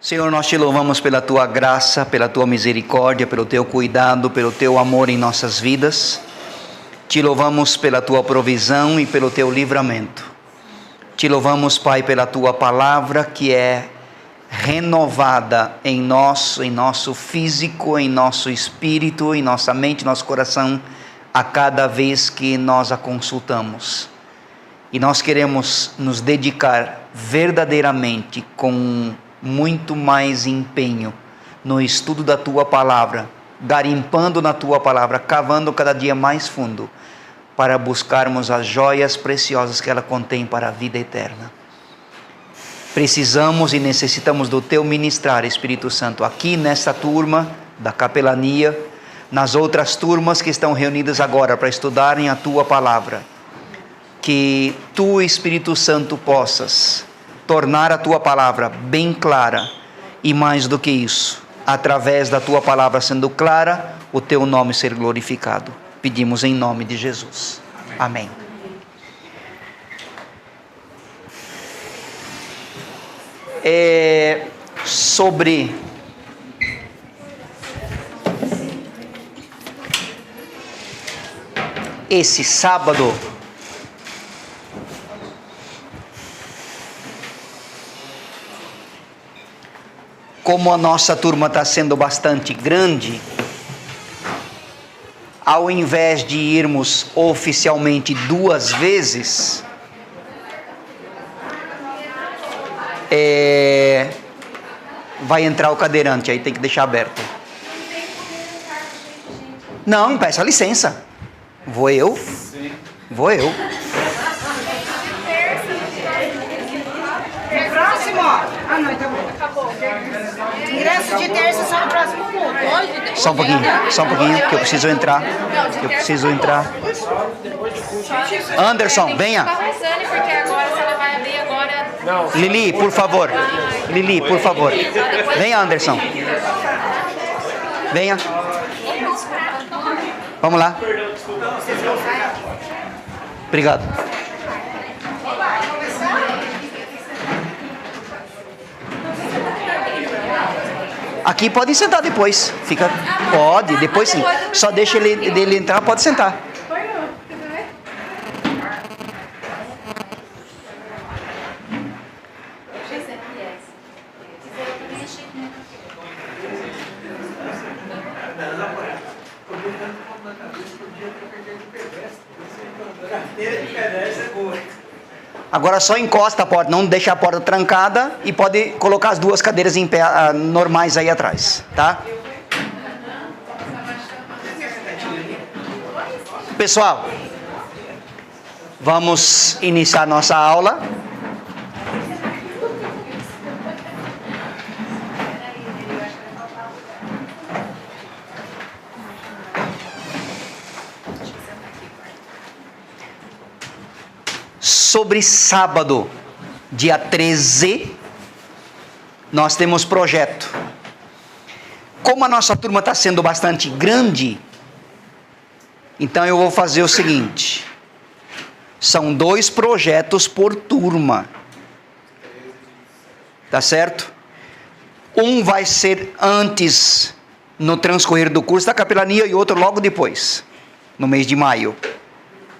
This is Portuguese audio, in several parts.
Senhor, nós te louvamos pela tua graça, pela tua misericórdia, pelo teu cuidado, pelo teu amor em nossas vidas. Te louvamos pela tua provisão e pelo teu livramento. Te louvamos, Pai, pela tua palavra que é renovada em nosso físico, em nosso espírito, em nossa mente, nosso coração, a cada vez que nós a consultamos. E nós queremos nos dedicar verdadeiramente com muito mais empenho no estudo da tua palavra, garimpando na tua palavra, cavando cada dia mais fundo, para buscarmos as joias preciosas que ela contém para a vida eterna. Precisamos e necessitamos do teu ministrar, Espírito Santo, aqui nesta turma da capelania, nas outras turmas que estão reunidas agora para estudarem a tua palavra. Que tu, Espírito Santo, possas tornar a tua palavra bem clara, e mais do que isso, através da tua palavra sendo clara, o teu nome ser glorificado. Pedimos em nome de Jesus. Amém. Sobre esse sábado, como a nossa turma está sendo bastante grande, ao invés de irmos oficialmente 2 vezes, vai entrar o cadeirante, aí tem que deixar aberto. Não, peça licença. Vou eu. Próximo, ó. Ah, não, então acabou. Ingresso de terça só no próximo culto. Só um pouquinho, que eu preciso entrar. Anderson, venha. Porque agora, se ela vai abrir agora... Lili, por favor. Venha, Anderson. Venha. Vamos lá. Obrigado. Aqui pode sentar depois. Pode, depois sim. Só deixa ele entrar, pode sentar. Agora só encosta a porta, não deixa a porta trancada, e pode colocar as 2 cadeiras em pé, normais aí atrás, tá? Pessoal, vamos iniciar nossa aula. Sobre sábado, dia 13, nós temos projeto. Como a nossa turma está sendo bastante grande, então eu vou fazer o seguinte: são 2 projetos por turma, tá certo? Um vai ser antes, no transcorrer do curso da capelania, e outro logo depois, no mês de maio,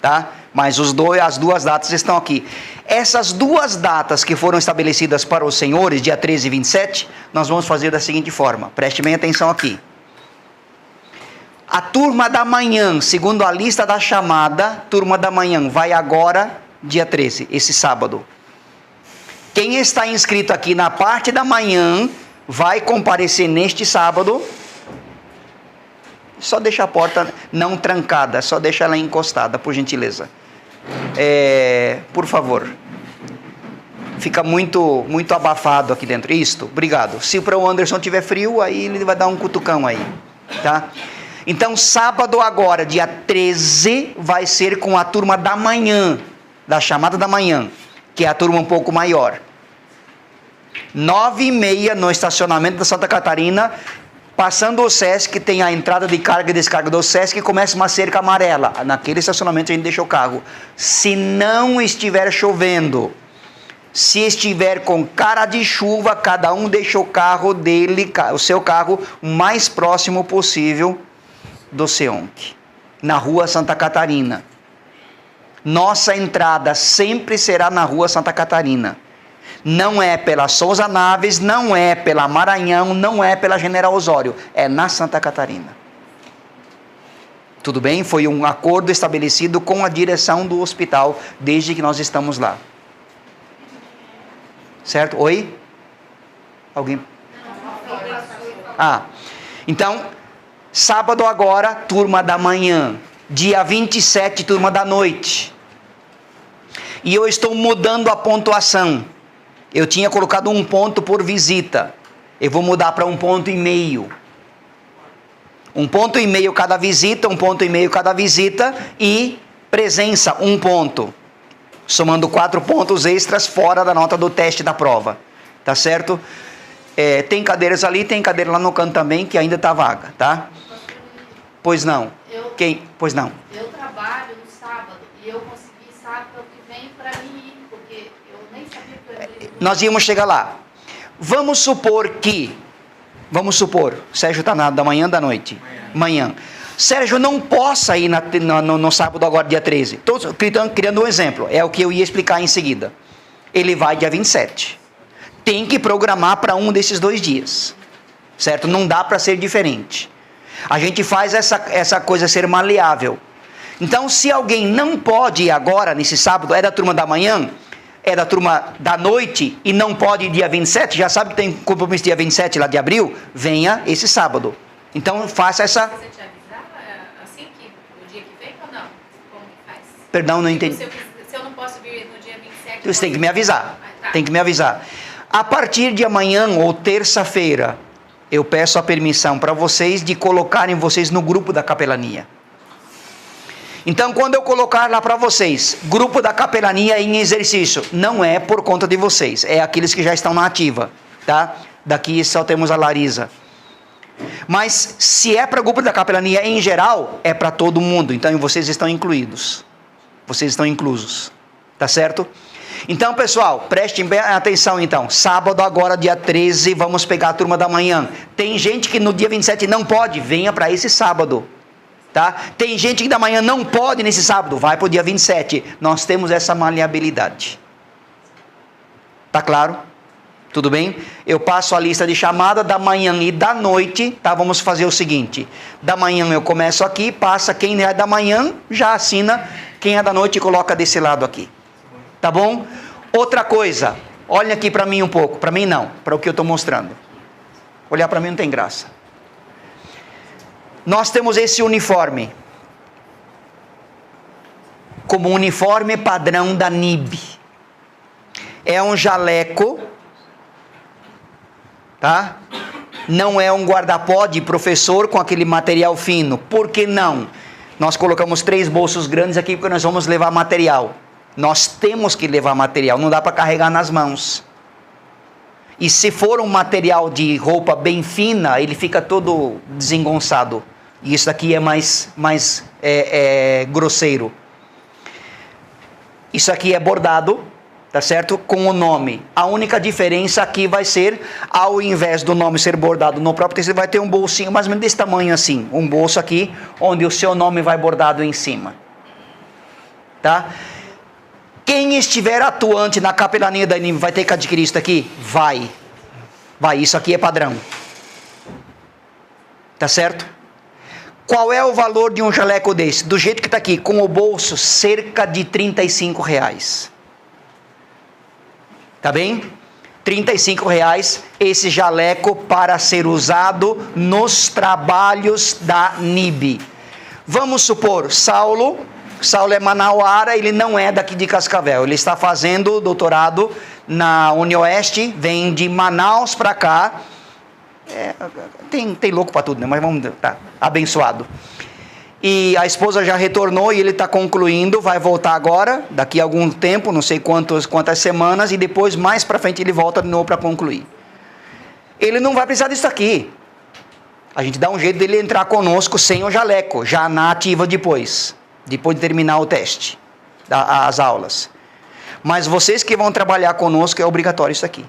tá? Mas as 2 datas estão aqui. Essas 2 datas que foram estabelecidas para os senhores, dia 13 e 27, nós vamos fazer da seguinte forma. Preste bem atenção aqui. A turma da manhã, segundo a lista da chamada, turma da manhã vai agora, dia 13, esse sábado. Quem está inscrito aqui na parte da manhã, vai comparecer neste sábado. Só deixa a porta não trancada, só deixa ela encostada, por gentileza. Por favor. Fica muito abafado aqui dentro. Isto, obrigado. Se para o Anderson tiver frio, aí ele vai dar um cutucão aí, tá? Então, sábado agora, dia 13, vai ser com a turma da manhã, da chamada da manhã, que é a turma um pouco maior. 9h30 no estacionamento da Santa Catarina. Passando o Sesc, tem a entrada de carga e descarga do Sesc, e começa uma cerca amarela. Naquele estacionamento a gente deixa o carro. Se não estiver chovendo, Se estiver com cara de chuva, cada um deixa o carro dele, o seu carro, o mais próximo possível do SEONC, na rua Santa Catarina. Nossa entrada sempre será na rua Santa Catarina. Não é pela Souza Naves, não é pela Maranhão, não é pela General Osório, é na Santa Catarina. Tudo bem? Foi um acordo estabelecido com a direção do hospital desde que nós estamos lá. Certo? Oi? Alguém? Então, sábado agora, turma da manhã. Dia 27, turma da noite. E eu estou mudando a pontuação. Eu tinha colocado 1 ponto por visita. Eu vou mudar para 1,5 ponto. 1,5 ponto cada visita, 1,5 ponto cada visita e presença 1 ponto. Somando 4 pontos extras fora da nota do teste da prova. Tá certo? Tem cadeiras ali, tem cadeira lá no canto também que ainda está vaga, tá? Pois não. Pois não. Eu trabalho no sábado e eu consegui sábado que vem para mim ir, porque eu nem sabia que eu ia. Nós íamos chegar lá. Vamos supor, Sérgio está da manhã ou da noite? Manhã. Sérgio não possa ir no sábado agora, dia 13. Estou criando um exemplo, é o que eu ia explicar em seguida. Ele vai dia 27. Tem que programar para um desses 2 dias. Certo? Não dá para ser diferente. A gente faz essa coisa ser maleável. Então, se alguém não pode ir agora, nesse sábado, é da turma da manhã, é da turma da noite, e não pode ir dia 27, já sabe que tem compromisso dia 27 lá de abril, venha esse sábado. Então, faça essa... Você te avisar assim que no dia que vem ou não? Como que faz? Perdão, não entendi. Se eu não posso vir no dia 27... Você tem que me avisar. Tá. Tem que me avisar. A partir de amanhã ou terça-feira, eu peço a permissão para vocês de colocarem vocês no grupo da capelania. Então, quando eu colocar lá para vocês, grupo da capelania em exercício, não é por conta de vocês, é aqueles que já estão na ativa, tá? Daqui só temos a Larisa. Mas, se é para o grupo da capelania em geral, é para todo mundo, então vocês estão incluídos. Vocês estão inclusos, tá certo? Então, pessoal, prestem bem atenção então. Sábado agora, dia 13, vamos pegar a turma da manhã. Tem gente que no dia 27 não pode, venha para esse sábado. Tá? Tem gente que da manhã não pode nesse sábado, vai para o dia 27. Nós temos essa maleabilidade. Tá claro? Tudo bem? Eu passo a lista de chamada da manhã e da noite, tá? Vamos fazer o seguinte. Da manhã eu começo aqui, passa quem é da manhã, já assina. Quem é da noite coloca desse lado aqui. Tá bom? Outra coisa, olhem aqui para mim um pouco. Para mim não, para o que eu estou mostrando. Olhar para mim não tem graça. Nós temos esse uniforme como uniforme padrão da NIB. É um jaleco, tá? Não é um guarda-pó de professor com aquele material fino. Por que não? Nós colocamos 3 bolsos grandes aqui porque nós vamos levar material. Nós temos que levar material, não dá para carregar nas mãos. E se for um material de roupa bem fina, ele fica todo desengonçado. E isso aqui é mais grosseiro. Isso aqui é bordado, tá certo? Com o nome. A única diferença aqui vai ser, ao invés do nome ser bordado no próprio tecido, vai ter um bolsinho mais ou menos desse tamanho assim. Um bolso aqui, onde o seu nome vai bordado em cima. Tá? Quem estiver atuante na capelania da NIB vai ter que adquirir isso aqui? Vai. Isso aqui é padrão. Tá certo? Qual é o valor de um jaleco desse? Do jeito que está aqui, com o bolso, cerca de R$35. Tá bem? R$35 esse jaleco para ser usado nos trabalhos da NIB. Vamos supor, Saulo é manauara, ele não é daqui de Cascavel, ele está fazendo doutorado na UniOeste, vem de Manaus para cá, tem louco para tudo, né? Mas vamos, tá, abençoado. E a esposa já retornou e ele está concluindo, vai voltar agora, daqui a algum tempo, não sei quantas semanas, e depois, mais para frente, ele volta de novo para concluir. Ele não vai precisar disso aqui. A gente dá um jeito dele entrar conosco sem o jaleco, já na ativa depois de terminar o teste, as aulas. Mas vocês que vão trabalhar conosco, é obrigatório isso aqui.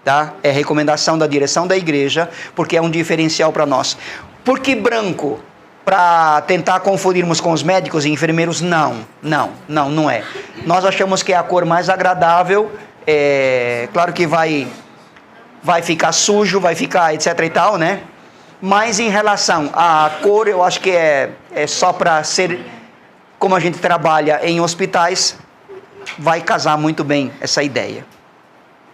Tá? É recomendação da direção da igreja, porque é um diferencial para nós. Por que branco? Para tentar confundirmos com os médicos e enfermeiros? Não é. Nós achamos que é a cor mais agradável. Claro que vai ficar sujo, vai ficar etc e tal, né? Mas em relação à cor, eu acho que é só para ser, como a gente trabalha em hospitais, vai casar muito bem essa ideia.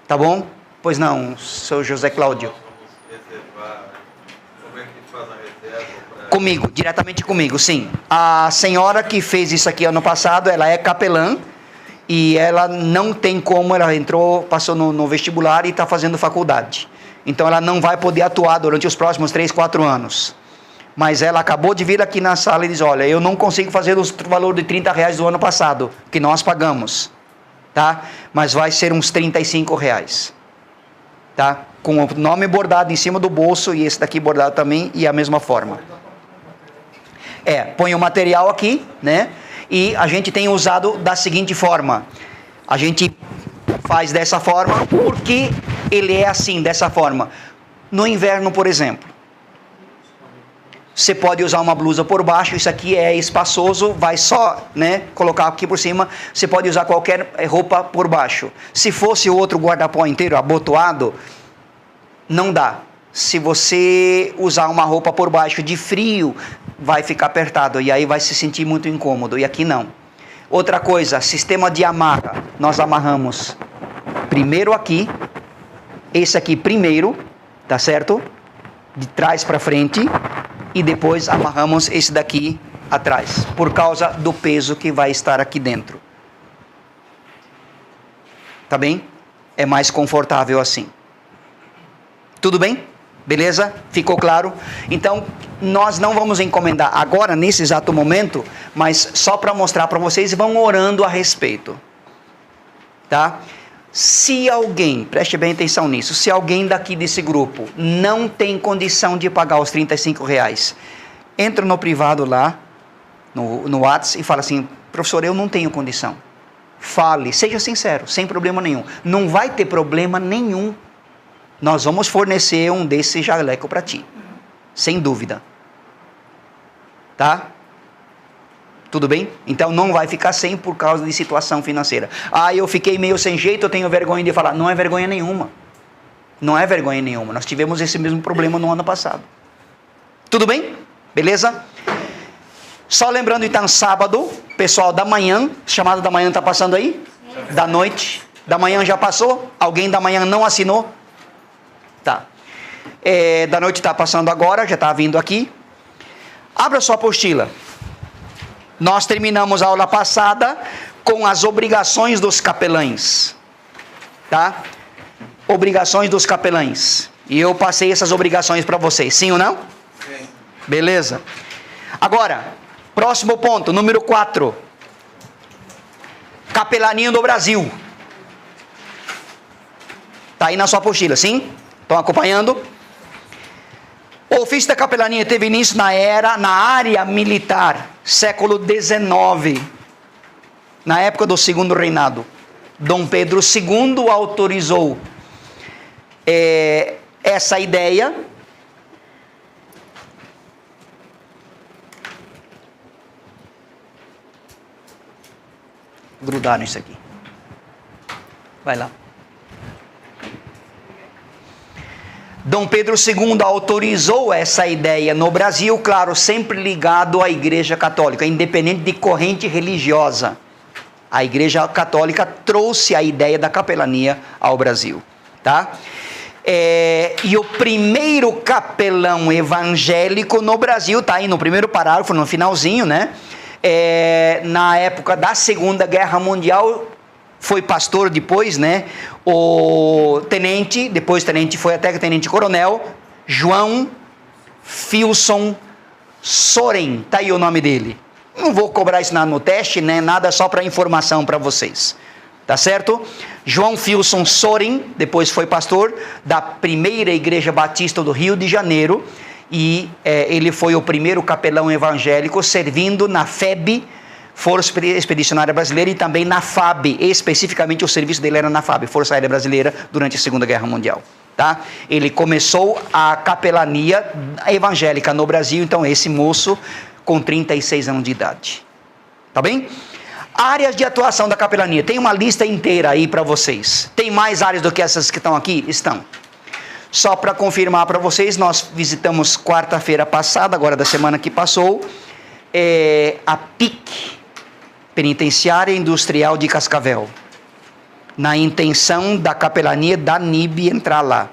Tá bom? Pois não, seu José Cláudio. Como é que faz a reserva? Comigo, diretamente comigo, sim. A senhora que fez isso aqui ano passado, ela é capelã e ela não tem como, ela entrou, passou no vestibular e está fazendo faculdade. Então ela não vai poder atuar durante os próximos 3, 4 anos. Mas ela acabou de vir aqui na sala e diz, olha, eu não consigo fazer o valor de R$30 do ano passado, que nós pagamos, tá? Mas vai ser uns R$35. Tá? Com o nome bordado em cima do bolso e esse daqui bordado também e a mesma forma. Põe o material aqui, né? E a gente tem usado da seguinte forma. A gente faz dessa forma porque ele é assim, dessa forma. No inverno, por exemplo, você pode usar uma blusa por baixo, isso aqui é espaçoso, vai só, né, colocar aqui por cima. Você pode usar qualquer roupa por baixo. Se fosse o outro guarda-pó inteiro abotoado, não dá. Se você usar uma roupa por baixo de frio, vai ficar apertado e aí vai se sentir muito incômodo. E aqui não. Outra coisa, sistema de amarra. Nós amarramos primeiro aqui, esse aqui primeiro, tá certo? De trás para frente. E depois amarramos esse daqui atrás, por causa do peso que vai estar aqui dentro. Tá bem? É mais confortável assim. Tudo bem? Beleza? Ficou claro? Então, nós não vamos encomendar agora, nesse exato momento, mas só para mostrar para vocês, vão orando a respeito. Tá? Se alguém, preste bem atenção nisso, se alguém daqui desse grupo não tem condição de pagar os R$35, entra no privado lá, no WhatsApp e fala assim, professor, eu não tenho condição. Fale, seja sincero, sem problema nenhum. Não vai ter problema nenhum. Nós vamos fornecer um desse jaleco para ti, sem dúvida. Tá? Tudo bem? Então não vai ficar sem por causa de situação financeira. Eu fiquei meio sem jeito, eu tenho vergonha de falar. Não é vergonha nenhuma. Não é vergonha nenhuma. Nós tivemos esse mesmo problema no ano passado. Tudo bem? Beleza? Só lembrando então, sábado, pessoal da manhã, chamada da manhã está passando aí? Da noite. Da manhã já passou? Alguém da manhã não assinou? Tá. Da noite está passando agora, já está vindo aqui. Abra sua apostila. Nós terminamos a aula passada com as obrigações dos capelães. Tá? Obrigações dos capelães. E eu passei essas obrigações para vocês. Sim ou não? Sim. Beleza. Agora, próximo ponto, número 4. Capelania do Brasil. Tá aí na sua apostila, sim? Estão acompanhando? O ofício da capelania teve início na área militar, século XIX, na época do segundo reinado. Dom Pedro II autorizou essa ideia. Grudar nisso aqui. Vai lá. Dom Pedro II autorizou essa ideia no Brasil, claro, sempre ligado à Igreja Católica, independente de corrente religiosa. A Igreja Católica trouxe a ideia da capelania ao Brasil, tá? E o primeiro capelão evangélico no Brasil, tá aí no primeiro parágrafo, no finalzinho, né? Na época da Segunda Guerra Mundial, foi pastor depois, né? O tenente, depois tenente, foi até tenente-coronel, João Filson Soren, tá aí o nome dele. Não vou cobrar isso no teste, né? Nada, só para informação para vocês. Tá certo? João Filson Soren, depois foi pastor da primeira Igreja Batista do Rio de Janeiro, e ele foi o primeiro capelão evangélico servindo na FEB Força Expedicionária Brasileira, e também na FAB, especificamente o serviço dele era na FAB, Força Aérea Brasileira, durante a Segunda Guerra Mundial. Tá? Ele começou a capelania evangélica no Brasil, então esse moço com 36 anos de idade. Tá bem? Áreas de atuação da capelania, tem uma lista inteira aí para vocês. Tem mais áreas do que essas que estão aqui? Estão. Só para confirmar para vocês, nós visitamos quarta-feira passada, agora da semana que passou, a PIC, Penitenciária Industrial de Cascavel, na intenção da capelania da NIB entrar lá.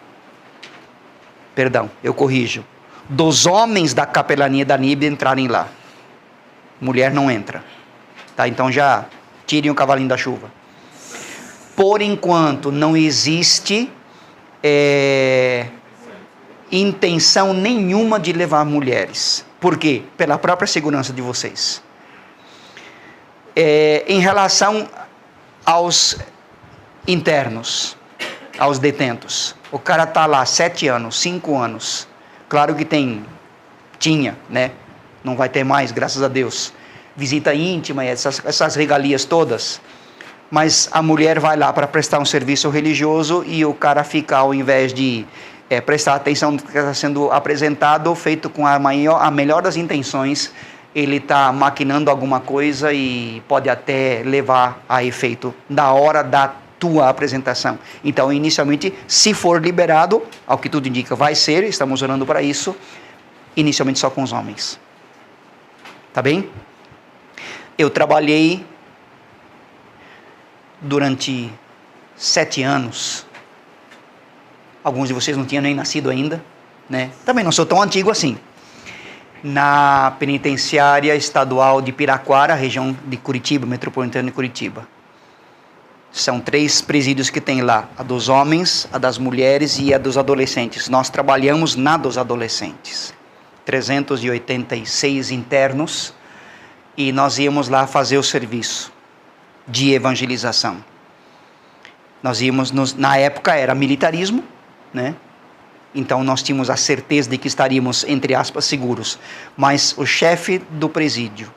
Perdão, eu corrijo. Dos homens da capelania da NIB entrarem lá. Mulher não entra. Tá? Então já tirem o cavalinho da chuva. Por enquanto, não existe intenção nenhuma de levar mulheres. Por quê? Pela própria segurança de vocês. Em relação aos internos, aos detentos, o cara está lá 7 anos, 5 anos, claro que tinha, né? Não vai ter mais, graças a Deus, visita íntima, essas regalias todas, mas a mulher vai lá para prestar um serviço religioso e o cara fica, ao invés de prestar atenção no que está sendo apresentado, feito com a melhor das intenções, ele está maquinando alguma coisa e pode até levar a efeito da hora da tua apresentação. Então, inicialmente, se for liberado, ao que tudo indica, vai ser, estamos orando para isso, inicialmente só com os homens. Tá bem? Eu trabalhei durante 7 anos. Alguns de vocês não tinham nem nascido ainda, né? Também não sou tão antigo assim. Na penitenciária estadual de Piraquara, região de Curitiba, metropolitana de Curitiba. São 3 presídios que tem lá, a dos homens, a das mulheres e a dos adolescentes. Nós trabalhamos na dos adolescentes. 386 internos, e nós íamos lá fazer o serviço de evangelização. Nós íamos, na época era militarismo, né? Então nós tínhamos a certeza de que estaríamos, entre aspas, seguros. Mas o chefe do presídio,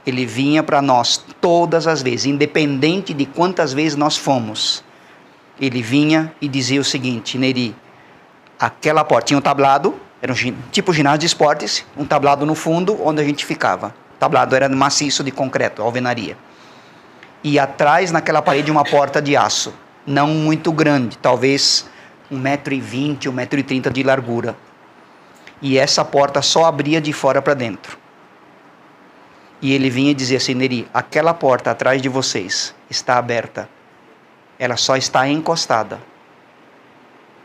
ele vinha para nós todas as vezes, independente de quantas vezes nós fomos. Ele vinha e dizia o seguinte: Neri, aquela porta tinha um tablado, era um tipo ginásio de esportes, um tablado no fundo onde a gente ficava. O tablado era maciço de concreto, alvenaria. E atrás, naquela parede, uma porta de aço, não muito grande, talvez 1,20 m, 1,30 m de largura. E essa porta só abria de fora para dentro. E ele vinha e dizia assim: Neri, aquela porta atrás de vocês está aberta. Ela só está encostada.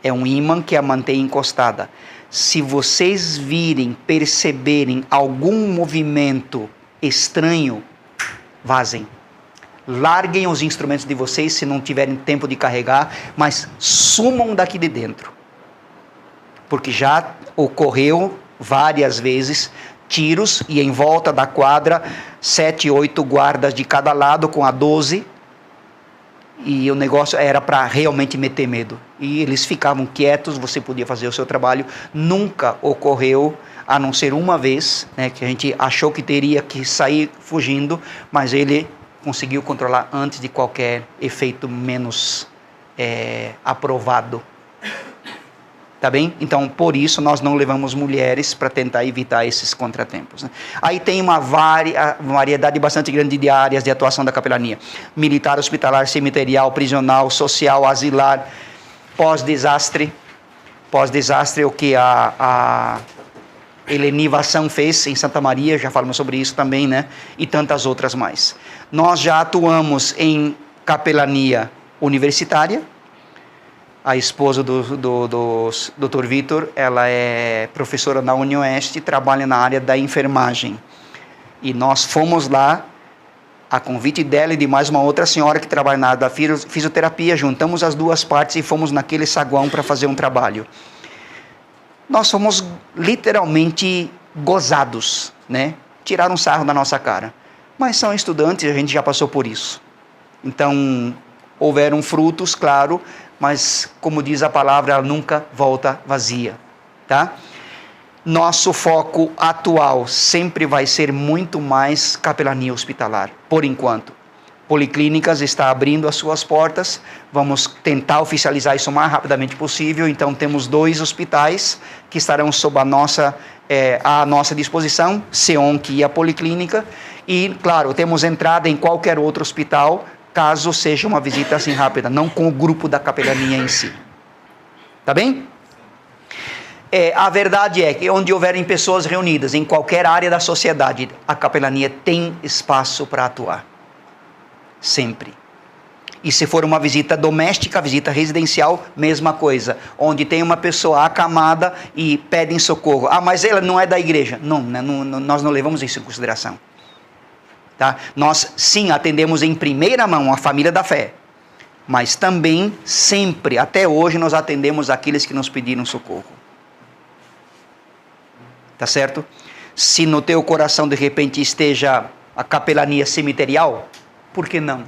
É um ímã que a mantém encostada. Se vocês virem, perceberem algum movimento estranho, vazem. Larguem os instrumentos de vocês se não tiverem tempo de carregar, mas sumam daqui de dentro. Porque já ocorreu várias vezes tiros e em volta da quadra 7, 8 guardas de cada lado com a 12, e o negócio era para realmente meter medo. E eles ficavam quietos, você podia fazer o seu trabalho. Nunca ocorreu, a não ser uma vez, né, que a gente achou que teria que sair fugindo, mas ele conseguiu controlar antes de qualquer efeito menos aprovado. Tá bem? Então, por isso, nós não levamos mulheres para tentar evitar esses contratempos, né? Aí tem uma variedade bastante grande de áreas de atuação da capelania. Militar, hospitalar, cemiterial, prisional, social, asilar, pós-desastre. Pós-desastre, o que a Helenivação fez em Santa Maria, já falamos sobre isso também, né? E tantas outras mais. Nós já atuamos em capelania universitária. A esposa do Dr. Vitor, ela é professora na UniOeste, trabalha na área da enfermagem. E nós fomos lá, a convite dela e de mais uma outra senhora que trabalha na área da fisioterapia, juntamos as duas partes e fomos naquele saguão para fazer um trabalho. Nós fomos literalmente gozados, né? Tiraram sarro da nossa cara. Mas são estudantes, a gente já passou por isso. Então, houveram frutos, claro, mas, como diz a palavra, ela nunca volta vazia, tá? nosso foco atual sempre vai ser muito mais capelania hospitalar, por enquanto. Policlínicas está abrindo as suas portas, vamos tentar oficializar isso o mais rapidamente possível, então temos 2 hospitais que estarão sob à nossa disposição, SEONC e a Policlínica, e claro, temos entrada em qualquer outro hospital, caso seja uma visita assim rápida, não com o grupo da capelania em si. Tá bem? A verdade é que onde houverem pessoas reunidas em qualquer área da sociedade, a capelania tem espaço para atuar. Sempre. E se for uma visita doméstica, visita residencial, mesma coisa. Onde tem uma pessoa acamada e pedem socorro. Ah, mas ela não é da igreja. Não, nós não levamos isso em consideração. Tá? Nós, sim, atendemos em primeira mão a família da fé. Mas também, sempre, até hoje, nós atendemos aqueles que nos pediram socorro. Tá certo? Se no teu coração, de repente, esteja a capelania cemiterial, por que não?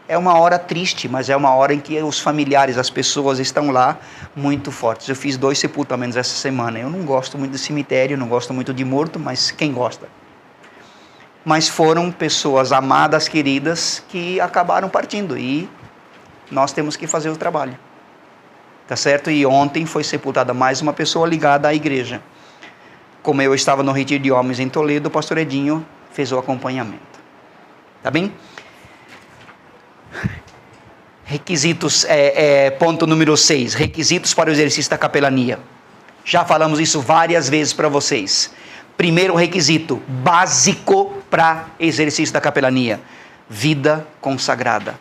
É uma hora triste, mas é uma hora em que os familiares, as pessoas estão lá muito fortes. Eu fiz 2 sepultamentos essa semana. Eu não gosto muito de cemitério, não gosto muito de morto, mas quem gosta? Mas foram pessoas amadas, queridas, que acabaram partindo e nós temos que fazer o trabalho. Tá certo? E ontem foi sepultada mais uma pessoa ligada à igreja. Como eu estava no retiro de homens em Toledo, o pastor Edinho fez o acompanhamento. Tá bem? Requisitos, ponto número 6, requisitos para o exercício da capelania. Já falamos isso várias vezes para vocês. Primeiro requisito básico para exercício da capelania: vida consagrada.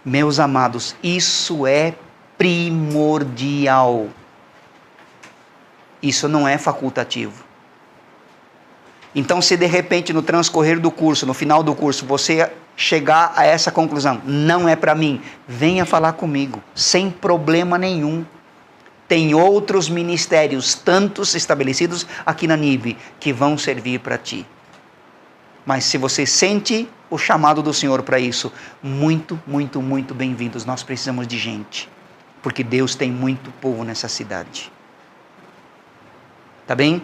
Meus amados, isso é primordial. Isso não é facultativo. Então, se de repente no transcorrer do curso, no final do curso, você chegar a essa conclusão, não é para mim, venha falar comigo, sem problema nenhum. Tem outros ministérios, tantos estabelecidos aqui na NIB, que vão servir para ti. Mas se você sente o chamado do Senhor para isso, muito, muito, muito bem-vindos. Nós precisamos de gente, porque Deus tem muito povo nessa cidade. Tá bem?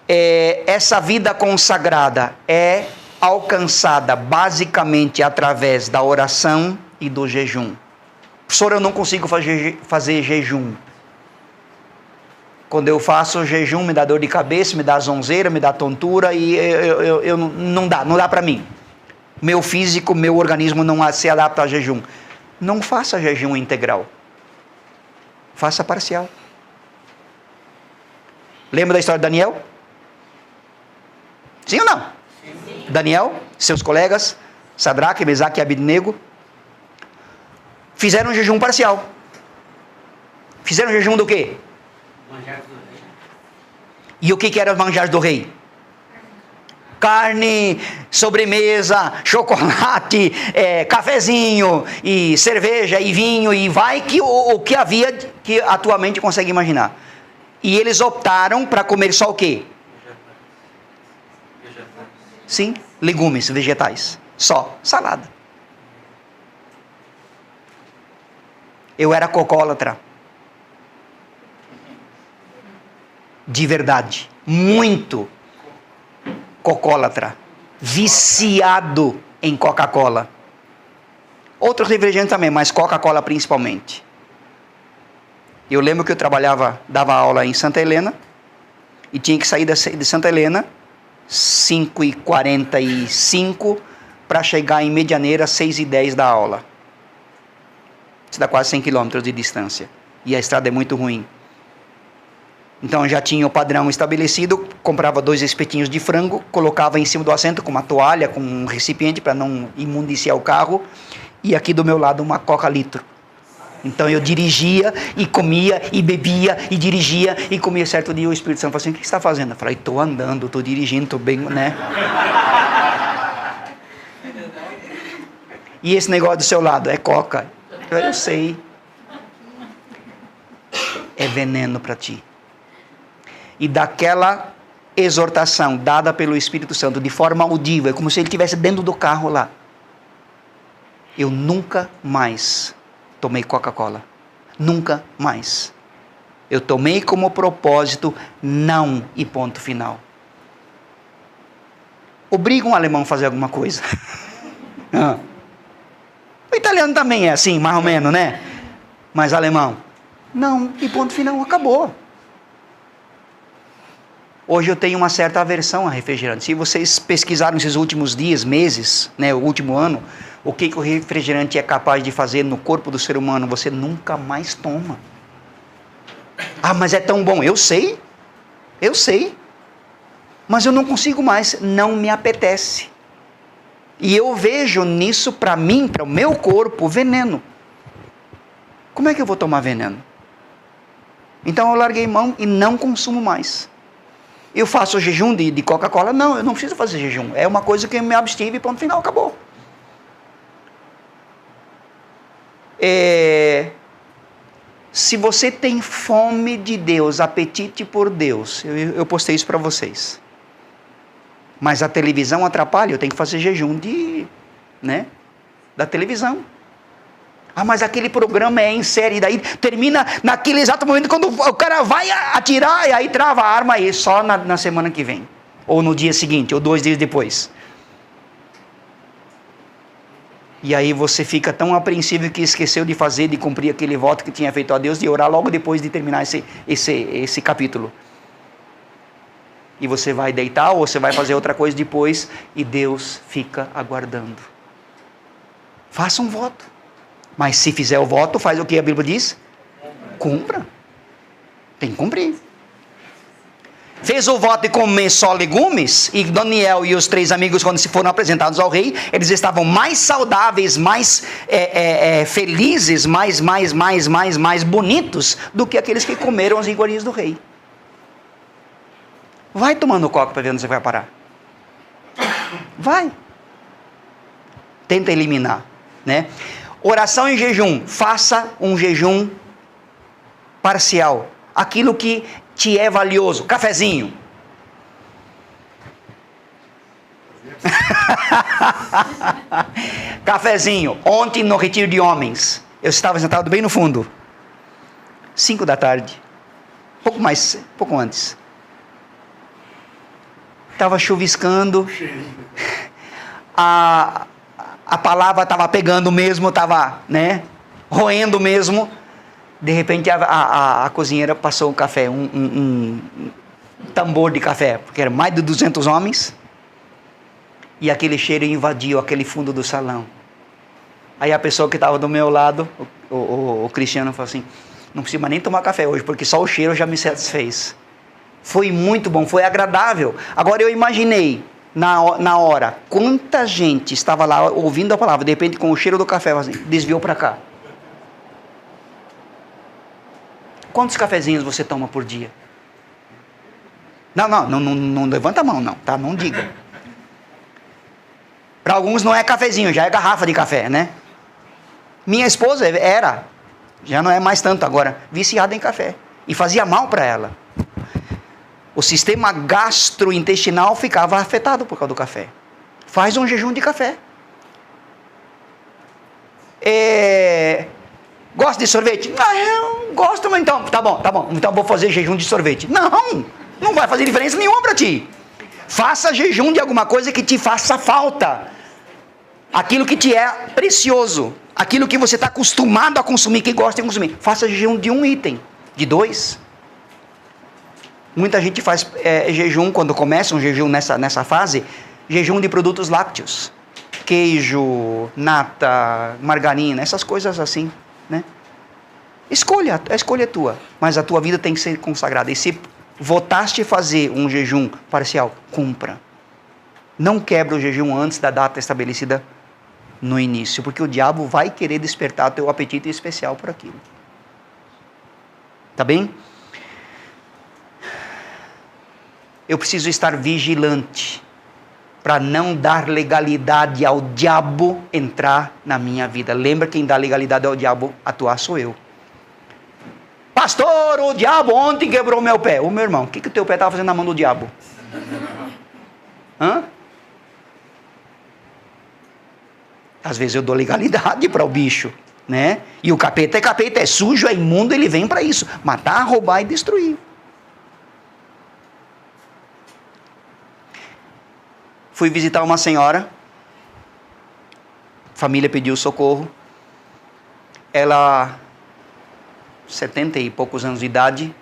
Essa vida consagrada é alcançada basicamente através da oração e do jejum. Professor, eu não consigo fazer jejum. Quando eu faço jejum, me dá dor de cabeça, me dá zonzeira, me dá tontura e não dá para mim. Meu físico, meu organismo não se adapta a jejum. Não faça jejum integral. Faça parcial. Lembra da história de Daniel? Sim ou não? Sim. Daniel, seus colegas, Sadraque, Mesaque e Abednego, fizeram um jejum parcial. Fizeram jejum do quê? Manjares do rei. E o que era os manjares do rei? Carne, sobremesa, chocolate, cafezinho, e cerveja, e vinho, e vai que o que havia que a tua mente consegue imaginar. E eles optaram para comer só o quê? Sim, legumes, vegetais. Só, salada. Eu era cocólatra. De verdade. Muito cocólatra. Viciado em Coca-Cola. Outros refrigerantes também, mas Coca-Cola principalmente. Eu lembro que eu dava aula em Santa Helena. E tinha que sair de Santa Helena 5h45 para chegar em Medianeira 6h10 da aula. Isso dá quase 100 km de distância. E a estrada é muito ruim. Então eu já tinha o padrão estabelecido, comprava 2 espetinhos de frango, colocava em cima do assento com uma toalha, com um recipiente para não imundiciar o carro, e aqui do meu lado uma Coca litro. Então eu dirigia e comia e bebia e dirigia e comia. Certo dia o Espírito Santo falou assim: o que você está fazendo? Eu falei: estou andando, estou dirigindo, estou bem, né? E esse negócio do seu lado é Coca. Eu sei. É veneno para ti. E daquela exortação dada pelo Espírito Santo de forma audível, é como se ele estivesse dentro do carro lá. Eu nunca mais tomei Coca-Cola. Nunca mais. Eu tomei como propósito não e ponto final. Obriga um alemão a fazer alguma coisa. O italiano também é assim, mais ou menos, né? Mas alemão, não e ponto final, acabou. Hoje eu tenho uma certa aversão a refrigerante. Se vocês pesquisaram esses últimos dias, meses, né, o último ano, o que o refrigerante é capaz de fazer no corpo do ser humano, você nunca mais toma. Ah, mas é tão bom. Eu sei. Mas eu não consigo mais, não me apetece. E eu vejo nisso, para mim, para o meu corpo, veneno. Como é que eu vou tomar veneno? Então eu larguei mão e não consumo mais. Eu faço jejum de Coca-Cola? Não, eu não preciso fazer jejum. É uma coisa que eu me abstive e ponto final, acabou. Se você tem fome de Deus, apetite por Deus, eu postei isso para vocês. Mas a televisão atrapalha, eu tenho que fazer jejum da televisão. Ah, mas aquele programa é em série, daí termina naquele exato momento quando o cara vai atirar e aí trava a arma aí, só na semana que vem. Ou no dia seguinte, ou 2 dias depois. E aí você fica tão apreensível que esqueceu de cumprir aquele voto que tinha feito a Deus, de orar logo depois de terminar esse capítulo. E você vai deitar ou você vai fazer outra coisa depois e Deus fica aguardando. Faça um voto. Mas se fizer o voto, faz o que a Bíblia diz? Cumpra. Tem que cumprir. Fez o voto de comer só legumes, e Daniel e os 3 amigos, quando se foram apresentados ao rei, eles estavam mais saudáveis, mais felizes, mais bonitos do que aqueles que comeram as iguarias do rei. Vai tomando coca para ver onde você vai parar. Vai. Tenta eliminar, né? Oração em jejum. Faça um jejum parcial. Aquilo que te é valioso. Cafezinho. Cafezinho. Ontem no retiro de homens, eu estava sentado bem no fundo. 5 da tarde. Pouco antes. Estava chuviscando. A palavra estava pegando mesmo, estava, roendo mesmo. De repente a cozinheira passou um café, um tambor de café, porque era mais de 200 homens. E aquele cheiro invadiu aquele fundo do salão. Aí a pessoa que estava do meu lado, o Cristiano, falou assim: não precisa mais nem tomar café hoje, porque só o cheiro já me satisfez. Foi muito bom, foi agradável. Agora eu imaginei, na hora, quanta gente estava lá ouvindo a palavra, de repente com o cheiro do café, assim, desviou para cá. Quantos cafezinhos você toma por dia? Não levanta a mão não, tá? Não diga. Para alguns não é cafezinho, já é garrafa de café, né? Minha esposa já não é mais tanto agora, viciada em café. E fazia mal para ela. O sistema gastrointestinal ficava afetado por causa do café. Faz um jejum de café. Gosta de sorvete? Eu gosto, mas então, tá bom. Então vou fazer jejum de sorvete. Não vai fazer diferença nenhuma para ti. Faça jejum de alguma coisa que te faça falta. Aquilo que te é precioso. Aquilo que você está acostumado a consumir, que gosta de consumir. Faça jejum de 1 item, de 2. Muita gente faz jejum, quando começa um jejum nessa fase, jejum de produtos lácteos. Queijo, nata, margarina, essas coisas assim, né? A escolha é tua, mas a tua vida tem que ser consagrada. E se votaste fazer um jejum parcial, cumpra. Não quebra o jejum antes da data estabelecida no início, porque o diabo vai querer despertar teu apetite especial por aquilo. Tá bem? Eu preciso estar vigilante para não dar legalidade ao diabo entrar na minha vida. Lembra, quem dá legalidade ao diabo atuar sou eu. Pastor, o diabo ontem quebrou meu pé. Ô meu irmão, o que o teu pé estava fazendo na mão do diabo? Às vezes eu dou legalidade para o bicho, né? E o capeta, é sujo, é imundo, ele vem para isso, matar, roubar e destruir. Fui visitar uma senhora, a família pediu socorro, ela, 70 e poucos anos de idade,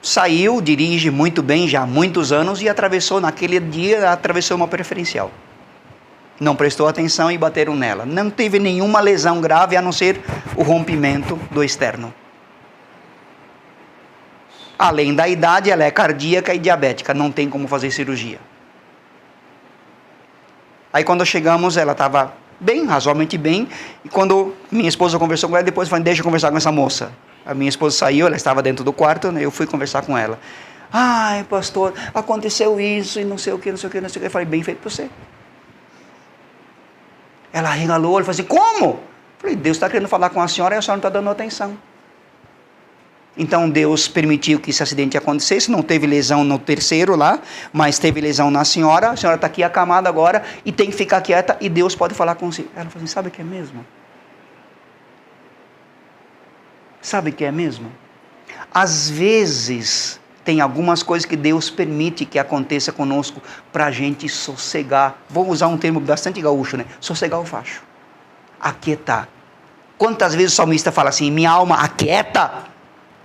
saiu, dirige muito bem já há muitos anos e naquele dia, atravessou uma preferencial. Não prestou atenção e bateram nela. Não teve nenhuma lesão grave, a não ser o rompimento do externo. Além da idade, ela é cardíaca e diabética, não tem como fazer cirurgia. Aí quando chegamos, ela estava bem, razoavelmente bem, e quando minha esposa conversou com ela, depois falou, deixa eu conversar com essa moça. A minha esposa saiu, ela estava dentro do quarto, né, eu fui conversar com ela. Ai, pastor, aconteceu isso, e não sei o que, não sei o que, não sei o que. Eu falei, bem feito para você. Ela regalou, ela falou assim, como? Eu falei, Deus está querendo falar com a senhora e a senhora não está dando atenção. Então Deus permitiu que esse acidente acontecesse, não teve lesão no terceiro lá, mas teve lesão na senhora, a senhora está aqui acamada agora e tem que ficar quieta e Deus pode falar com você. Ela falou assim, sabe o que é mesmo? Sabe o que é mesmo? Às vezes tem algumas coisas que Deus permite que aconteça conosco para a gente sossegar. Vou usar um termo bastante gaúcho, né? Sossegar o facho. Aquietar. Quantas vezes o salmista fala assim, minha alma aquieta,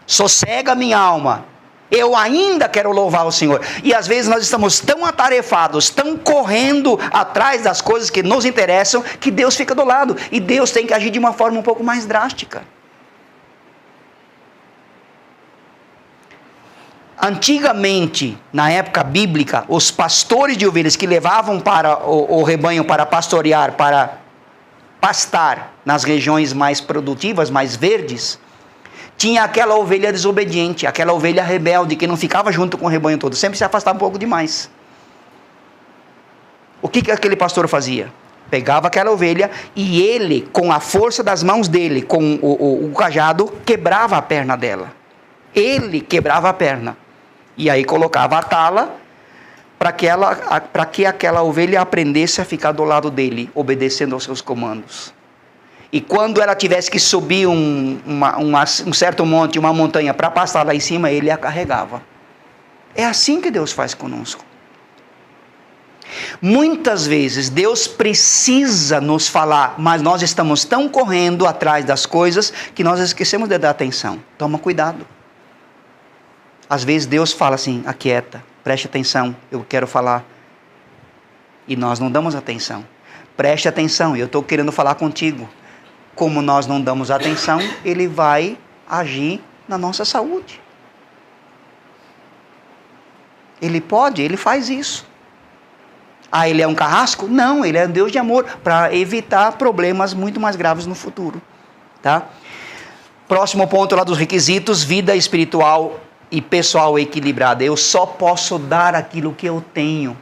sossega minha alma. Eu ainda quero louvar o Senhor. E às vezes nós estamos tão atarefados, tão correndo atrás das coisas que nos interessam, que Deus fica do lado. E Deus tem que agir de uma forma um pouco mais drástica. Antigamente, na época bíblica, os pastores de ovelhas que levavam para o rebanho para pastorear, para pastar nas regiões mais produtivas, mais verdes, tinha aquela ovelha desobediente, aquela ovelha rebelde, que não ficava junto com o rebanho todo, sempre se afastava um pouco demais. O que aquele pastor fazia? Pegava aquela ovelha e ele, com a força das mãos dele, com o cajado, quebrava a perna dela. Ele quebrava a perna. E aí colocava a tala para que aquela ovelha aprendesse a ficar do lado dele, obedecendo aos seus comandos. E quando ela tivesse que subir um certo monte, uma montanha, para passar lá em cima, ele a carregava. É assim que Deus faz conosco. Muitas vezes Deus precisa nos falar, mas nós estamos tão correndo atrás das coisas que nós esquecemos de dar atenção. Toma cuidado. Às vezes Deus fala assim, aquieta, preste atenção, eu quero falar. E nós não damos atenção. Preste atenção, eu estou querendo falar contigo. Como nós não damos atenção, Ele vai agir na nossa saúde. Ele pode, Ele faz isso. Ah, Ele é um carrasco? Não, Ele é um Deus de amor, para evitar problemas muito mais graves no futuro. Tá? Próximo ponto lá dos requisitos, vida espiritual e pessoal equilibrada. Eu só posso dar aquilo que eu tenho.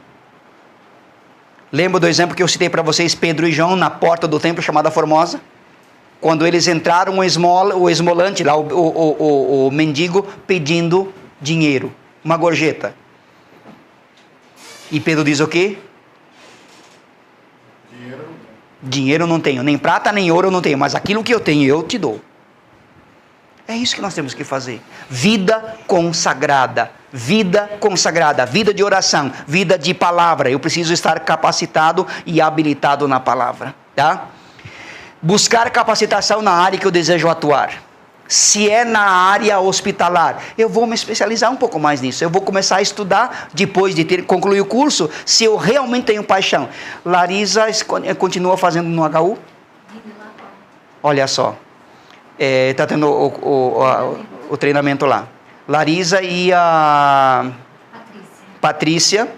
Lembra do exemplo que eu citei para vocês, Pedro e João, na porta do templo chamada Formosa? Quando eles entraram, o esmolante lá, o mendigo, pedindo dinheiro, uma gorjeta. E Pedro diz o quê? Dinheiro não tenho, nem prata nem ouro eu não tenho, mas aquilo que eu tenho eu te dou. É isso que nós temos que fazer. Vida consagrada, vida de oração, vida de palavra. Eu preciso estar capacitado e habilitado na palavra, tá? Buscar capacitação na área que eu desejo atuar. Se é na área hospitalar, eu vou me especializar um pouco mais nisso. Eu vou começar a estudar depois de concluir o curso, se eu realmente tenho paixão. Larissa continua fazendo no HU? Olha só. Está tendo o treinamento lá. Larissa e a Patrícia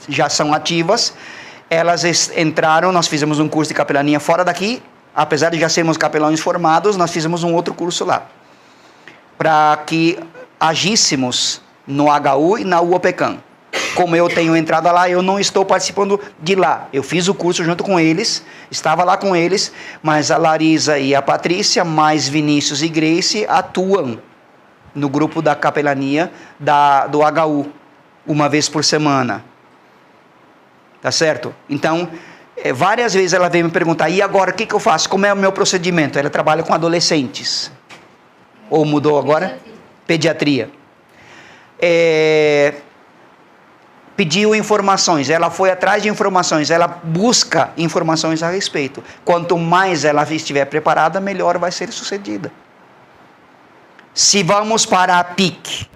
já são ativas. Elas entraram, nós fizemos um curso de capelania fora daqui. Apesar de já sermos capelães formados, nós fizemos um outro curso lá. Para que agíssemos no HU e na UOPECAM. Como eu tenho entrada lá, eu não estou participando de lá. Eu fiz o curso junto com eles, estava lá com eles, mas a Larissa e a Patrícia, mais Vinícius e Grace, atuam no grupo da capelania do HU, uma vez por semana. Tá certo? Então, Várias vezes ela veio me perguntar, e agora, o que eu faço? Como é o meu procedimento? Ela trabalha com adolescentes. Ou mudou agora? Pediatria. Pediu informações, ela foi atrás de informações, ela busca informações a respeito. Quanto mais ela estiver preparada, melhor vai ser sucedida. Se vamos para a PIC,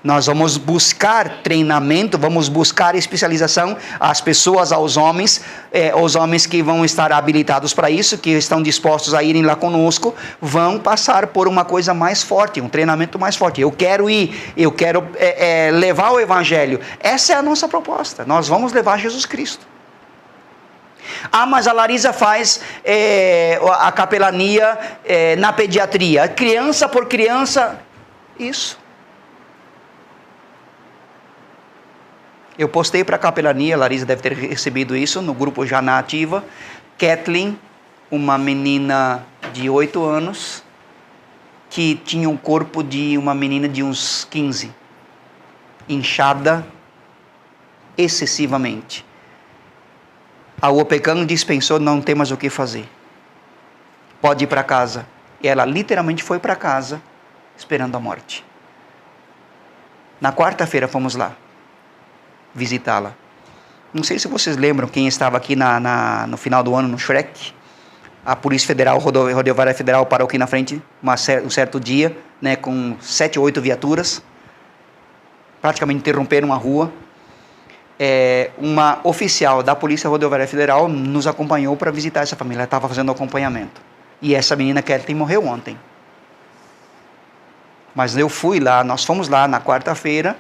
nós vamos buscar treinamento, vamos buscar especialização, as pessoas, os homens que vão estar habilitados para isso, que estão dispostos a irem lá conosco, vão passar por uma coisa mais forte, um treinamento mais forte. Eu quero ir, eu quero levar o Evangelho. Essa é a nossa proposta, nós vamos levar Jesus Cristo. Mas a Larissa faz a capelania na pediatria, criança por criança, isso. Eu postei para a capelania, a Larissa deve ter recebido isso, no grupo já na ativa. Kathleen, uma menina de 8 anos, que tinha um corpo de uma menina de uns 15, inchada excessivamente. A UOPECAM dispensou, não tem mais o que fazer. Pode ir para casa. E ela literalmente foi para casa, esperando a morte. Na quarta-feira fomos lá visitá-la. Não sei se vocês lembram, quem estava aqui no final do ano, no Shrek, a Polícia Federal, Rodoviária Federal parou aqui na frente um certo dia, né, com 7 ou 8 viaturas, praticamente interromperam a rua. Uma oficial da Polícia Rodoviária Federal nos acompanhou para visitar essa família, ela estava fazendo acompanhamento. E essa menina, Kathleen, morreu ontem. Mas eu fui lá, nós fomos lá na quarta-feira.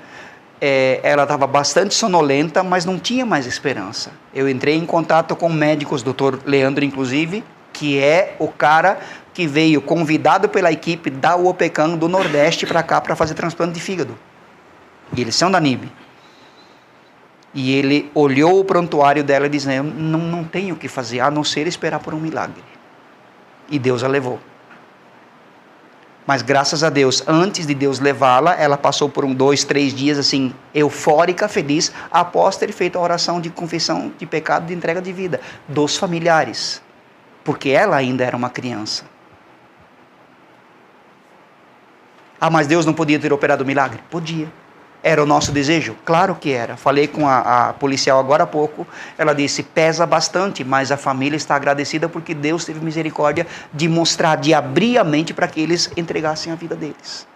Ela estava bastante sonolenta, mas não tinha mais esperança. Eu entrei em contato com médicos, Dr. Leandro, inclusive, que é o cara que veio convidado pela equipe da UOPECAM do Nordeste para cá para fazer transplante de fígado. E eles são da NIB. E ele olhou o prontuário dela e disse, não tenho o que fazer, a não ser esperar por um milagre. E Deus a levou. Mas graças a Deus, antes de Deus levá-la, ela passou por 2, 3 dias assim, eufórica, feliz, após ter feito a oração de confissão de pecado, de entrega de vida, dos familiares. Porque ela ainda era uma criança. Mas Deus não podia ter operado o milagre? Podia. Era o nosso desejo? Claro que era. Falei com a policial agora há pouco, ela disse, pesa bastante, mas a família está agradecida porque Deus teve misericórdia de mostrar, de abrir a mente para que eles entregassem a vida deles.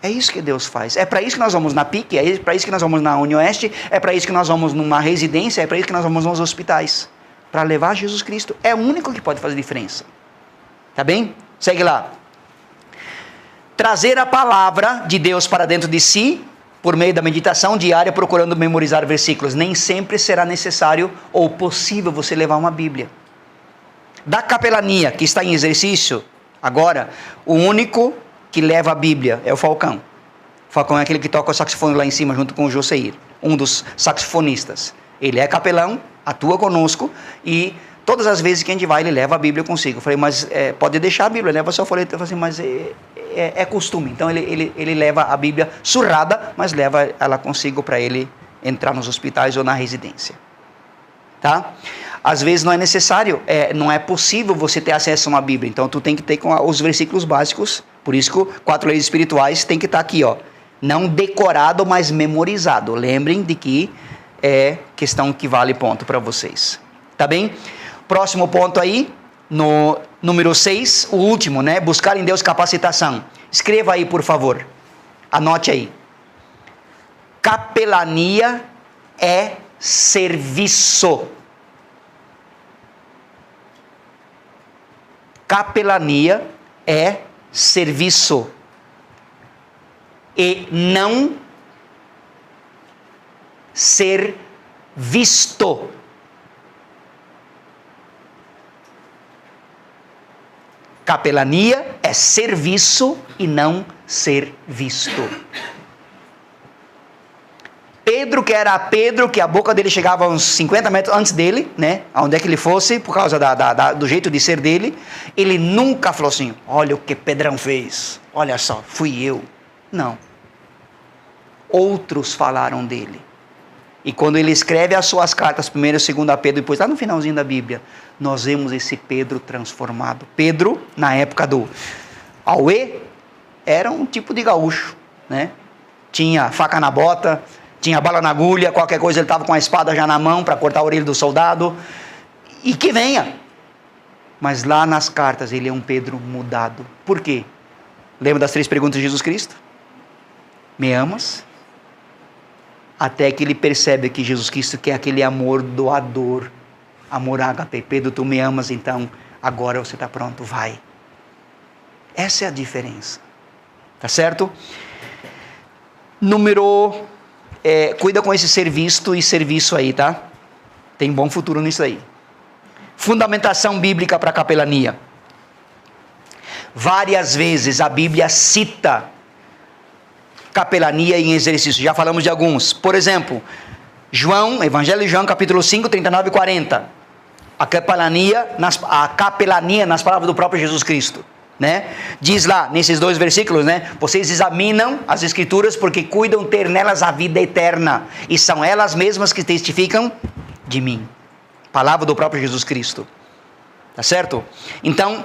É isso que Deus faz. É para isso que nós vamos na PIC, é para isso que nós vamos na Unioeste, é para isso que nós vamos numa residência, é para isso que nós vamos nos hospitais. Para levar Jesus Cristo. É o único que pode fazer diferença. Tá bem? Segue lá. Trazer a palavra de Deus para dentro de si, por meio da meditação diária, procurando memorizar versículos. Nem sempre será necessário ou possível você levar uma Bíblia. Da capelania, que está em exercício agora, o único que leva a Bíblia é o Falcão. O Falcão é aquele que toca o saxofone lá em cima, junto com o Joseir, um dos saxofonistas. Ele é capelão, atua conosco e todas as vezes que a gente vai, ele leva a Bíblia consigo. Eu falei, mas pode deixar a Bíblia, leva só a folheto. Eu falei assim, mas é costume. Então ele leva a Bíblia surrada, mas leva ela consigo para ele entrar nos hospitais ou na residência. Tá? Às vezes não é necessário, não é possível você ter acesso a uma Bíblia. Então tu tem que ter com os versículos básicos. Por isso que 4 leis espirituais tem que estar aqui, ó. Não decorado, mas memorizado. Lembrem de que é questão que vale ponto para vocês. Tá bem? Próximo ponto aí, no número 6, o último, né? Buscar em Deus capacitação. Escreva aí, por favor. Anote aí. Capelania é serviço. Capelania é serviço. E não ser visto. Capelania é serviço e não ser visto. Pedro, que era Pedro, que a boca dele chegava uns 50 metros antes dele, né? Aonde é que ele fosse, por causa do jeito de ser dele, ele nunca falou assim, olha o que Pedrão fez, olha só, fui eu. Não. Outros falaram dele. E quando ele escreve as suas cartas, 1ª e 2ª Pedro, depois lá no finalzinho da Bíblia, nós vemos esse Pedro transformado. Pedro, na época do Auê, era um tipo de gaúcho, né? Tinha faca na bota, tinha bala na agulha, qualquer coisa ele estava com a espada já na mão para cortar a orelha do soldado. E que venha. Mas lá nas cartas ele é um Pedro mudado. Por quê? Lembra das 3 perguntas de Jesus Cristo? Me amas? Até que ele percebe que Jesus Cristo quer aquele amor doador, amor ágape. Pedro, tu me amas, então agora você está pronto, vai. Essa é a diferença, tá certo? Cuida com esse ser visto e serviço aí, tá? Tem bom futuro nisso aí. Fundamentação bíblica para a capelania. Várias vezes a Bíblia cita capelania em exercício, já falamos de alguns. Por exemplo, Evangelho de João, capítulo 5, 39 e 40. A capelania nas palavras do próprio Jesus Cristo, né? Diz lá, nesses 2 versículos, né? Vocês examinam as Escrituras porque cuidam ter nelas a vida eterna, e são elas mesmas que testificam de mim. Palavra do próprio Jesus Cristo. Tá certo? Então,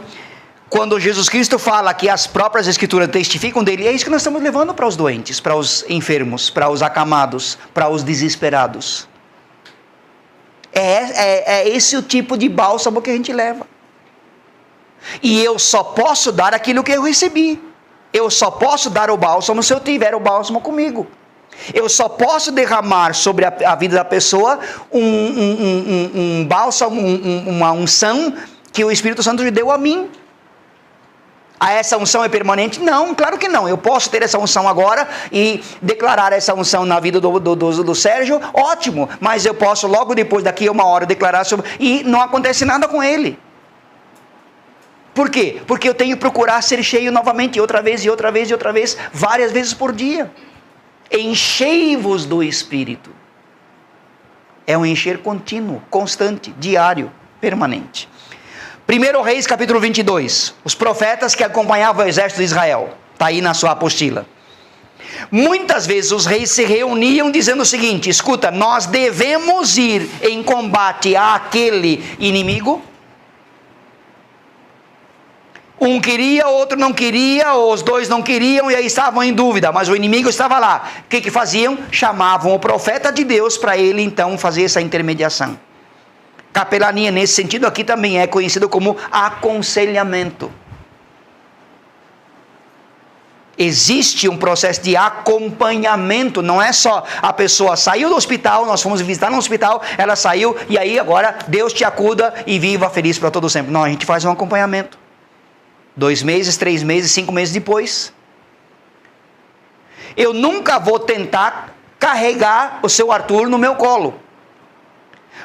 quando Jesus Cristo fala que as próprias Escrituras testificam dele, é isso que nós estamos levando para os doentes, para os enfermos, para os acamados, para os desesperados. É esse o tipo de bálsamo que a gente leva. E eu só posso dar aquilo que eu recebi. Eu só posso dar o bálsamo se eu tiver o bálsamo comigo. Eu só posso derramar sobre a vida da pessoa um bálsamo, uma unção que o Espírito Santo me deu a mim. Essa unção é permanente? Não, claro que não. Eu posso ter essa unção agora e declarar essa unção na vida do Sérgio, ótimo. Mas eu posso logo depois, daqui a 1 hora, declarar sobre... E não acontece nada com ele. Por quê? Porque eu tenho que procurar ser cheio novamente, outra vez, e outra vez, e outra vez, várias vezes por dia. Enchei-vos do Espírito. É um encher contínuo, constante, diário, permanente. 1 Reis, capítulo 22. Os profetas que acompanhavam o exército de Israel. Está aí na sua apostila. Muitas vezes os reis se reuniam dizendo o seguinte: escuta, nós devemos ir em combate àquele inimigo. Um queria, outro não queria, ou os dois não queriam, e aí estavam em dúvida, mas o inimigo estava lá. O que faziam? Chamavam o profeta de Deus para ele então fazer essa intermediação. Capelania, nesse sentido aqui, também é conhecido como aconselhamento. Existe um processo de acompanhamento, não é só a pessoa saiu do hospital, nós fomos visitar no hospital, ela saiu, e aí agora Deus te acuda e viva feliz para todo sempre. Não, a gente faz um acompanhamento. 2 meses, 3 meses, 5 meses depois. Eu nunca vou tentar carregar o seu Arthur no meu colo.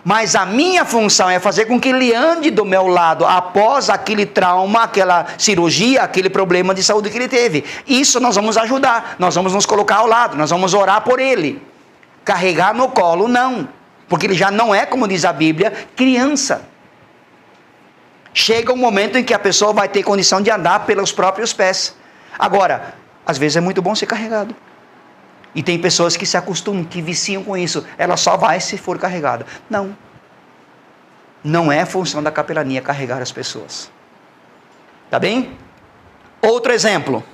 Mas a minha função é fazer com que ele ande do meu lado após aquele trauma, aquela cirurgia, aquele problema de saúde que ele teve. Isso nós vamos ajudar, nós vamos nos colocar ao lado, nós vamos orar por ele. Carregar no colo, não. Porque ele já não é, como diz a Bíblia, criança. Chega um momento em que a pessoa vai ter condição de andar pelos próprios pés. Agora, às vezes é muito bom ser carregado. E tem pessoas que se acostumam, que viciam com isso. Ela só vai se for carregada. Não. Não é função da capelania carregar as pessoas. Tá bem? Outro exemplo.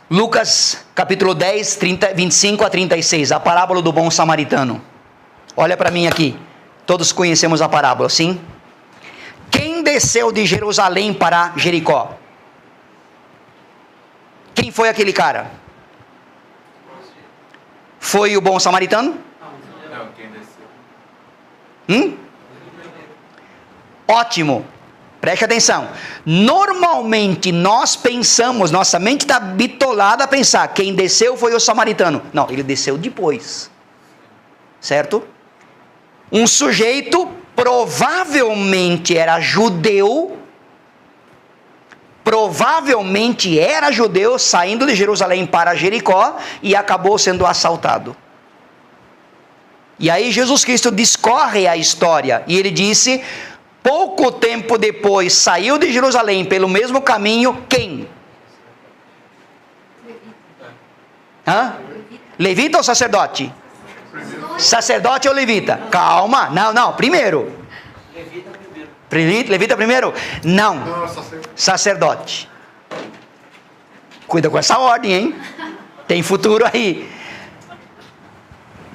Lucas capítulo 10, 25 a 36. A parábola do bom samaritano. Olha para mim aqui. Todos conhecemos a parábola, sim? Quem desceu de Jerusalém para Jericó? Quem foi aquele cara? Foi o bom samaritano? Não, quem desceu. Ótimo. Preste atenção. Normalmente nós pensamos, nossa mente está bitolada a pensar, quem desceu foi o samaritano. Não, ele desceu depois. Certo? Um sujeito provavelmente era judeu, saindo de Jerusalém para Jericó e acabou sendo assaltado. E aí Jesus Cristo discorre a história e ele disse, pouco tempo depois saiu de Jerusalém pelo mesmo caminho, quem? Levita ou sacerdote? Sacerdote ou levita? Calma, não, primeiro. Levita primeiro? Não, sacerdote. Cuida com essa ordem, hein? Tem futuro aí.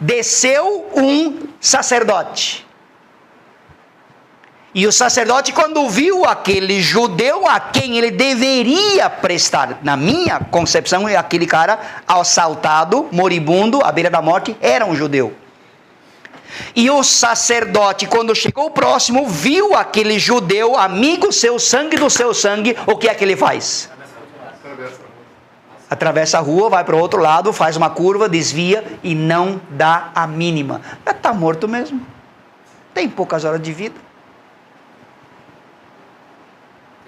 Desceu um sacerdote. E o sacerdote, quando viu aquele judeu a quem ele deveria prestar, na minha concepção, aquele cara assaltado, moribundo, à beira da morte, era um judeu. E o sacerdote, quando chegou próximo, viu aquele judeu, amigo seu sangue do seu sangue, o que é que ele faz? Atravessa a rua, vai para o outro lado, faz uma curva, desvia e não dá a mínima. Já está morto mesmo. Tem poucas horas de vida.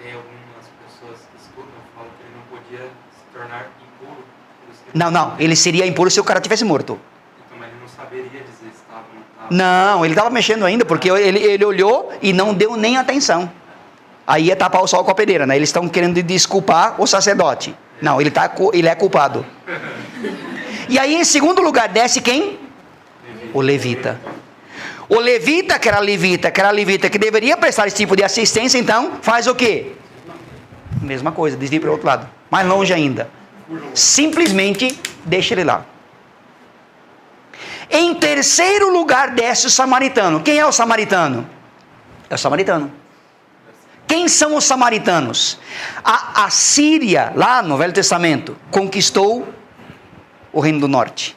Tem algumas pessoas que escutam e falam que ele não podia se tornar impuro. Não, ele seria impuro se o cara tivesse morto. Então, mas ele não saberia dizer se estava ou não estava. Não, ele estava mexendo ainda, porque ele olhou e não deu nem atenção. Aí ia tapar o sol com a peneira, né? Eles estão querendo desculpar o sacerdote. Não, ele é culpado. E aí, em segundo lugar, desce quem? O levita. O levita, que era levita, que deveria prestar esse tipo de assistência, então, faz o quê? Mesma coisa, desvia para o outro lado. Mais longe ainda. Simplesmente deixa ele lá. Em terceiro lugar, desce o samaritano. Quem é o samaritano? É o samaritano. Quem são os samaritanos? A Síria, lá no Velho Testamento, conquistou o Reino do Norte.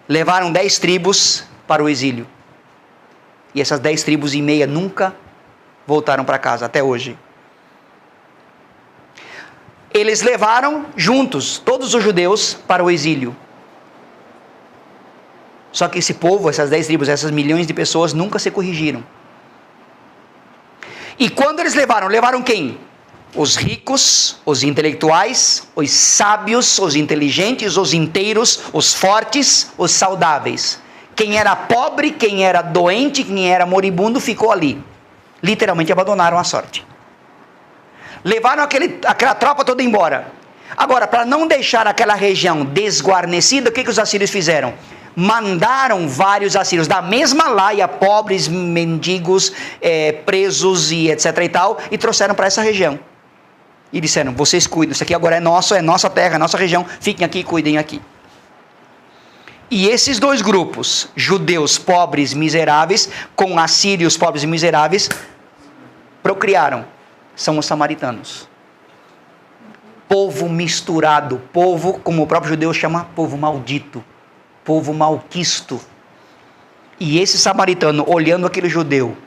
Levaram 10 tribos para o exílio. E essas 10 tribos e meia nunca voltaram para casa, até hoje. Eles levaram juntos todos os judeus para o exílio. Só que esse povo, essas 10 tribos, essas milhões de pessoas nunca se corrigiram. E quando eles levaram quem? Os ricos, os intelectuais, os sábios, os inteligentes, os inteiros, os fortes, os saudáveis. Quem era pobre, quem era doente, quem era moribundo, ficou ali. Literalmente abandonaram a sorte. Levaram aquela tropa toda embora. Agora, para não deixar aquela região desguarnecida, o que os assírios fizeram? Mandaram vários assírios da mesma laia, pobres, mendigos, presos e etc e tal, e trouxeram para essa região. E disseram, vocês cuidem, isso aqui agora é nossa terra, é nossa região, fiquem aqui e cuidem aqui. E esses dois grupos, judeus pobres, miseráveis, com assírios pobres e miseráveis, procriaram, são os samaritanos. Povo misturado, povo, como o próprio judeu chama, povo maldito. Povo malquisto. E esse samaritano, olhando aquele judeu,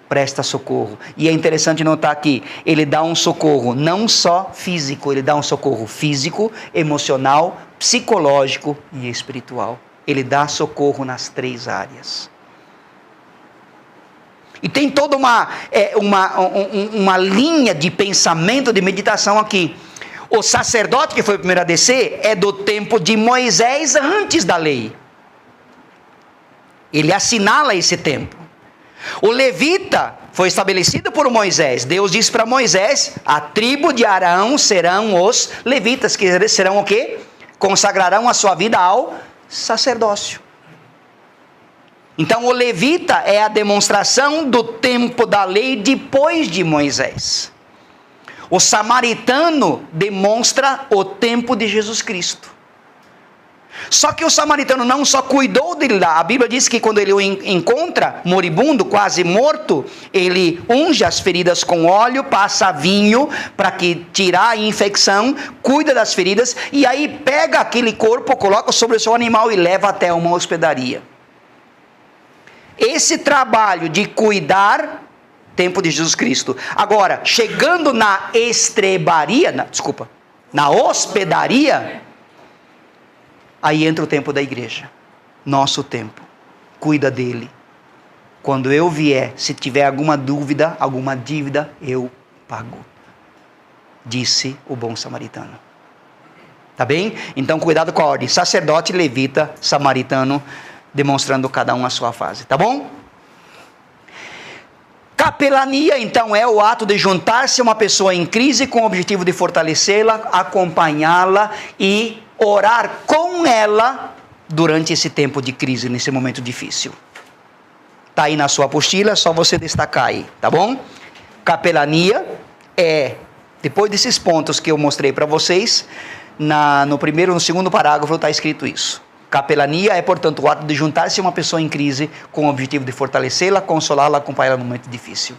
presta socorro. E é interessante notar aqui, ele dá um socorro não só físico, ele dá um socorro físico, emocional, psicológico e espiritual. Ele dá socorro nas 3 áreas. E tem toda uma linha de pensamento, de meditação aqui. O sacerdote que foi o primeiro a descer é do tempo de Moisés antes da lei. Ele assinala esse tempo. O levita foi estabelecido por Moisés. Deus disse para Moisés, a tribo de Arão serão os levitas, que serão o quê? Consagrarão a sua vida ao sacerdócio. Então o levita é a demonstração do tempo da lei depois de Moisés. O samaritano demonstra o tempo de Jesus Cristo. Só que o samaritano não só cuidou dele lá. A Bíblia diz que quando ele o encontra moribundo, quase morto, ele unge as feridas com óleo, passa vinho para que tirar a infecção, cuida das feridas e aí pega aquele corpo, coloca sobre o seu animal e leva até uma hospedaria. Esse trabalho de cuidar, tempo de Jesus Cristo. Agora, chegando na na hospedaria, aí entra o tempo da igreja. Nosso tempo. Cuida dele. Quando eu vier, se tiver alguma dúvida, alguma dívida, eu pago. Disse o bom samaritano. Tá bem? Então, cuidado com a ordem. Sacerdote, levita, samaritano, demonstrando cada um a sua fase. Tá bom? Capelania, então, é o ato de juntar-se a uma pessoa em crise com o objetivo de fortalecê-la, acompanhá-la e orar com ela durante esse tempo de crise, nesse momento difícil. Está aí na sua apostila, é só você destacar aí, tá bom? Capelania é, depois desses pontos que eu mostrei para vocês, no primeiro e no segundo parágrafo está escrito isso. Capelania é, portanto, o ato de juntar-se a uma pessoa em crise com o objetivo de fortalecê-la, consolá-la, acompanhá-la no momento difícil.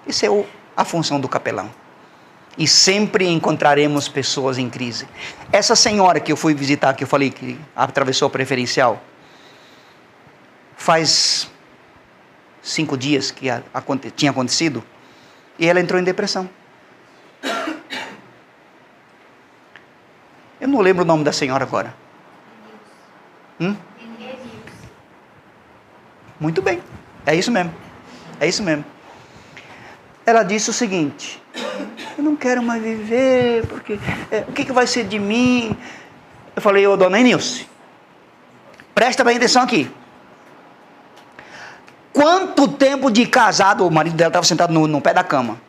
Isso é a função do capelão. E sempre encontraremos pessoas em crise. Essa senhora que eu fui visitar, que eu falei que atravessou a preferencial, faz 5 dias que tinha acontecido, e ela entrou em depressão. Eu não lembro o nome da senhora agora. Muito bem, é isso mesmo. É isso mesmo. Ela disse o seguinte: eu não quero mais viver, porque o que vai ser de mim? Eu falei: ô dona Enilce, presta bem atenção aqui. Quanto tempo de casado? O marido dela estava sentado no pé da cama,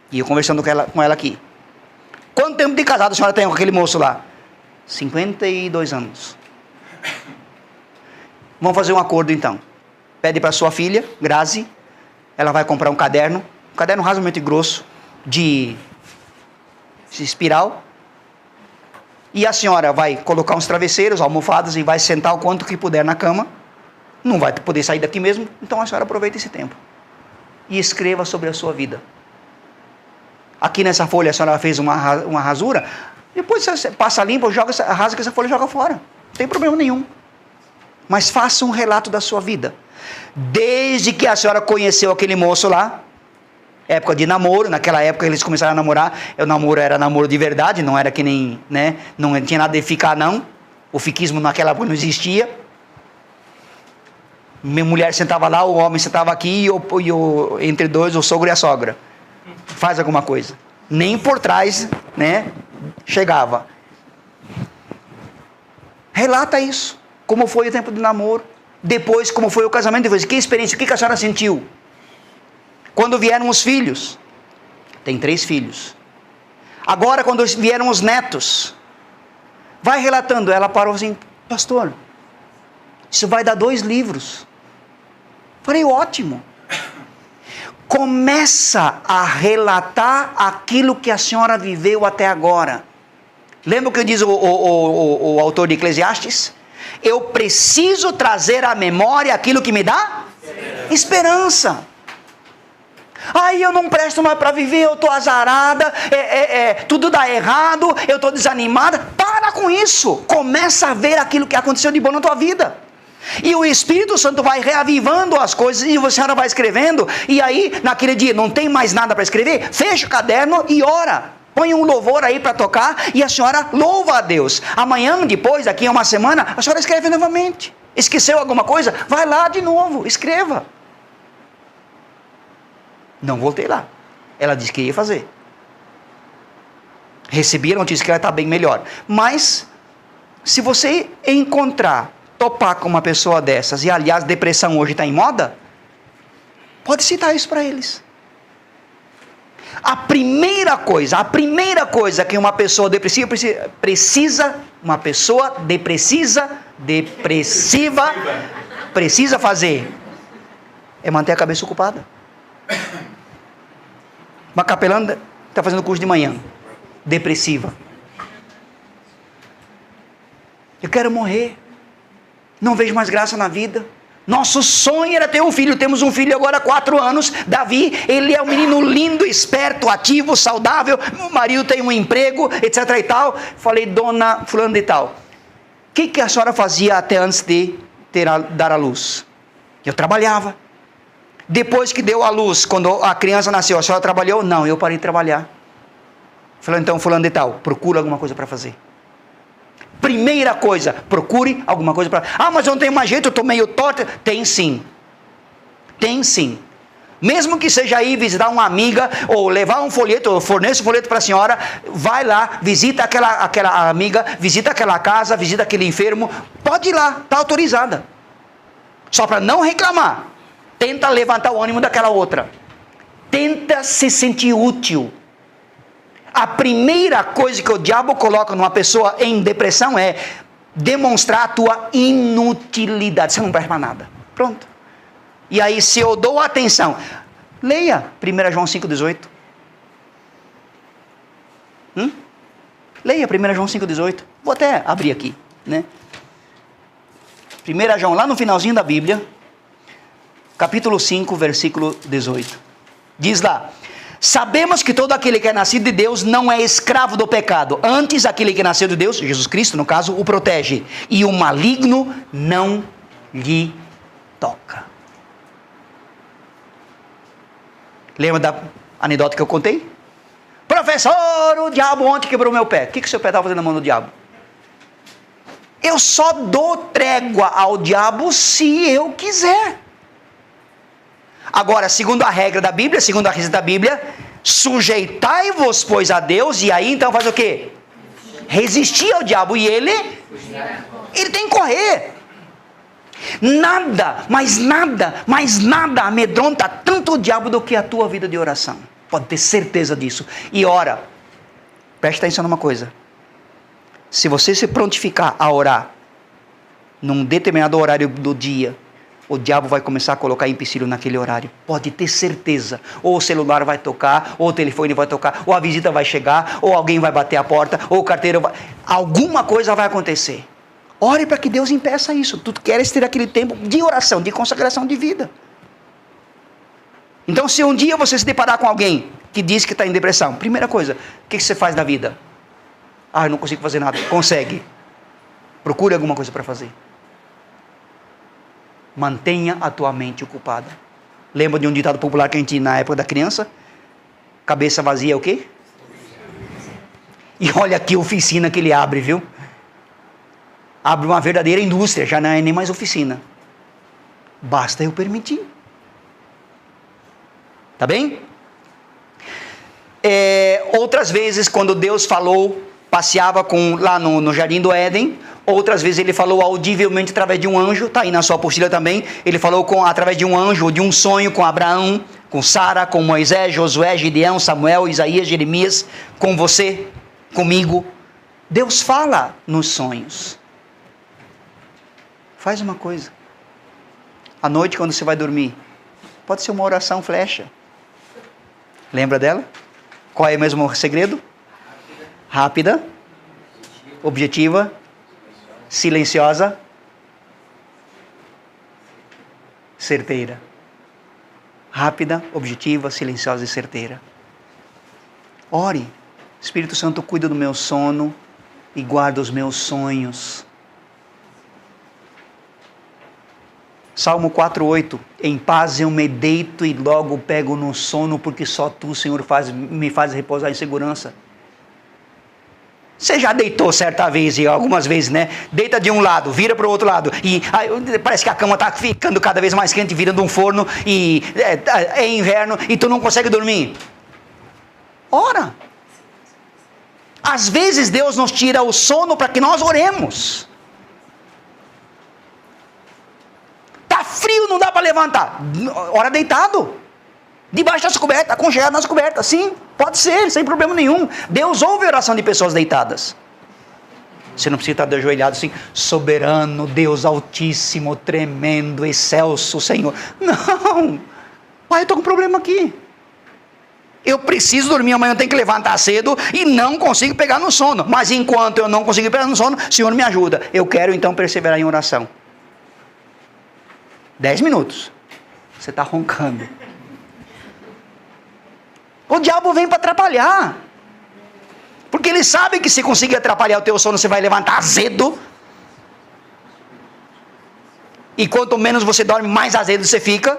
e eu conversando com ela aqui. Quanto tempo de casado a senhora tem com aquele moço lá? 52 anos. Vamos fazer um acordo então. Pede para sua filha, Grazi, ela vai comprar um caderno razoavelmente grosso, de espiral, e a senhora vai colocar uns travesseiros, almofadas, e vai sentar o quanto que puder na cama. Não vai poder sair daqui mesmo, então a senhora aproveita esse tempo e escreva sobre a sua vida. Aqui nessa folha a senhora fez uma rasura, depois você passa limpo, rasga essa folha e joga fora, não tem problema nenhum. Mas faça um relato da sua vida, desde que a senhora conheceu aquele moço lá, época de namoro. Naquela época eles começaram a namorar, o namoro era namoro de verdade, não era que nem, né, não tinha nada de ficar não, o fiquismo naquela época não existia. Minha mulher sentava lá, o homem sentava aqui, e entre dois, o sogro e a sogra, faz alguma coisa, nem por trás, né, chegava. Relata isso, como foi o tempo de namoro, depois como foi o casamento, depois que experiência, o que a senhora sentiu quando vieram os filhos. Tem 3 filhos. Agora quando vieram os netos, vai relatando. Ela parou assim: pastor, isso vai dar 2 livros. Falei: ótimo. Começa a relatar aquilo que a senhora viveu até agora. Lembra o que diz o autor de Eclesiastes? Eu preciso trazer à memória aquilo que me dá esperança. Ai, eu não presto mais para viver, eu estou azarada, tudo dá errado, eu estou desanimada. Para com isso. Começa a ver aquilo que aconteceu de bom na tua vida. E o Espírito Santo vai reavivando as coisas, e você vai escrevendo, e aí naquele dia não tem mais nada para escrever, fecha o caderno e ora. Põe um louvor aí para tocar, e a senhora louva a Deus. Amanhã, depois, daqui a uma semana, a senhora escreve novamente. Esqueceu alguma coisa? Vai lá de novo, escreva. Não voltei lá. Ela disse que ia fazer. Recebi a notícia que ela está bem melhor. Mas, se você topar com uma pessoa dessas, e aliás, depressão hoje está em moda, pode citar isso para eles. A primeira coisa que uma pessoa depressiva precisa fazer é manter a cabeça ocupada. Uma capelã está fazendo curso de manhã, depressiva. Eu quero morrer, não vejo mais graça na vida. Nosso sonho era ter um filho, temos um filho agora há 4 anos, Davi, ele é um menino lindo, esperto, ativo, saudável, meu marido tem um emprego, etc e tal. Falei: dona fulano de tal, o que a senhora fazia até antes de dar à luz? Eu trabalhava. Depois que deu à luz, quando a criança nasceu, a senhora trabalhou? Não, eu parei de trabalhar. Falei: então fulano de tal, procura alguma coisa para fazer. Primeira coisa, procure alguma coisa para... Ah, mas eu não tenho mais jeito, eu estou meio torta. Tem sim. Tem sim. Mesmo que seja aí visitar uma amiga, ou levar um folheto, ou forneça um folheto para a senhora, vai lá, visita aquela amiga, visita aquela casa, visita aquele enfermo. Pode ir lá, está autorizada. Só para não reclamar. Tenta levantar o ânimo daquela outra. Tenta se sentir útil. A primeira coisa que o diabo coloca numa pessoa em depressão é demonstrar a tua inutilidade. Você não presta para nada. Pronto. E aí, se eu dou atenção, leia 1 João 5,18. Leia 1 João 5,18. Vou até abrir aqui, né? 1 João, lá no finalzinho da Bíblia, capítulo 5, versículo 18. Diz lá: sabemos que todo aquele que é nascido de Deus não é escravo do pecado. Antes, aquele que nasceu de Deus, Jesus Cristo, no caso, o protege. E o maligno não lhe toca. Lembra da anedota que eu contei? Professor, o diabo ontem quebrou meu pé. O que o seu pé estava fazendo na mão do diabo? Eu só dou trégua ao diabo se eu quiser. Agora, segundo a regra da Bíblia, segundo a receita da Bíblia, sujeitai-vos, pois, a Deus, e aí então faz o quê? Resistir ao diabo, e ele tem que correr. Nada, mas nada amedronta tanto o diabo do que a tua vida de oração. Pode ter certeza disso. E ora, preste atenção numa coisa. Se você se prontificar a orar num determinado horário do dia, o diabo vai começar a colocar empecilho naquele horário. Pode ter certeza. Ou o celular vai tocar, ou o telefone vai tocar, ou a visita vai chegar, ou alguém vai bater a porta, ou o carteiro vai... Alguma coisa vai acontecer. Ore para que Deus impeça isso. Tu queres ter aquele tempo de oração, de consagração de vida. Então, se um dia você se deparar com alguém que diz que está em depressão, primeira coisa, o que você faz na vida? Ah, eu não consigo fazer nada. Consegue. Procure alguma coisa para fazer. Mantenha a tua mente ocupada. Lembra de um ditado popular que a gente, na época da criança? Cabeça vazia é o quê? E olha que oficina que ele abre, viu? Abre uma verdadeira indústria, já não é nem mais oficina. Basta eu permitir. Tá bem? Outras vezes, quando Deus falou, passeava lá no Jardim do Éden. Outras vezes ele falou audivelmente através de um anjo. Está aí na sua apostila também. Ele falou através de um anjo, de um sonho com Abraão, com Sara, com Moisés, Josué, Gideão, Samuel, Isaías, Jeremias, com você, comigo. Deus fala nos sonhos. Faz uma coisa. À noite, quando você vai dormir, pode ser uma oração flecha. Lembra dela? Qual é mesmo o segredo? Rápida, objetiva, silenciosa, certeira. Rápida, objetiva, silenciosa e certeira. Ore. Espírito Santo, cuida do meu sono e guarda os meus sonhos. Salmo 4:8, em paz eu me deito e logo pego no sono, porque só Tu, Senhor, me faz repousar em segurança. Você já deitou certa vez, e algumas vezes, né? Deita de um lado, vira para o outro lado, e parece que a cama está ficando cada vez mais quente, virando um forno, e é inverno, e tu não consegue dormir. Ora! Às vezes Deus nos tira o sono para que nós oremos. Está frio, não dá para levantar. Ora deitado. Debaixo das cobertas, aconchegado nas cobertas. Sim, pode ser, sem problema nenhum. Deus ouve a oração de pessoas deitadas. Você não precisa estar ajoelhado assim, soberano, Deus altíssimo, tremendo, excelso, Senhor. Não. Pai, eu estou com um problema aqui. Eu preciso dormir, amanhã eu tenho que levantar cedo e não consigo pegar no sono. Mas enquanto eu não consigo pegar no sono, Senhor me ajuda. Eu quero então perseverar em oração. 10 minutos. Você está roncando. O diabo vem para atrapalhar. Porque ele sabe que se conseguir atrapalhar o teu sono, você vai levantar azedo. E quanto menos você dorme, mais azedo você fica.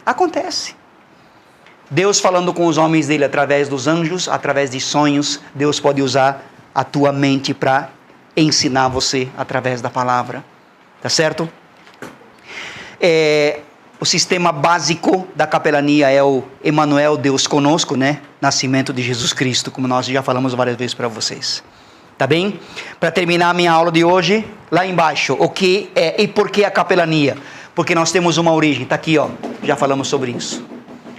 Acontece. Deus falando com os homens dele através dos anjos, através de sonhos. Deus pode usar a tua mente para ensinar você através da palavra. Tá certo? O sistema básico da capelania é o Emmanuel, Deus conosco, né? Nascimento de Jesus Cristo, como nós já falamos várias vezes para vocês. Tá bem? Para terminar a minha aula de hoje, lá embaixo, o que é e por que a capelania? Porque nós temos uma origem, está aqui, ó, já falamos sobre isso.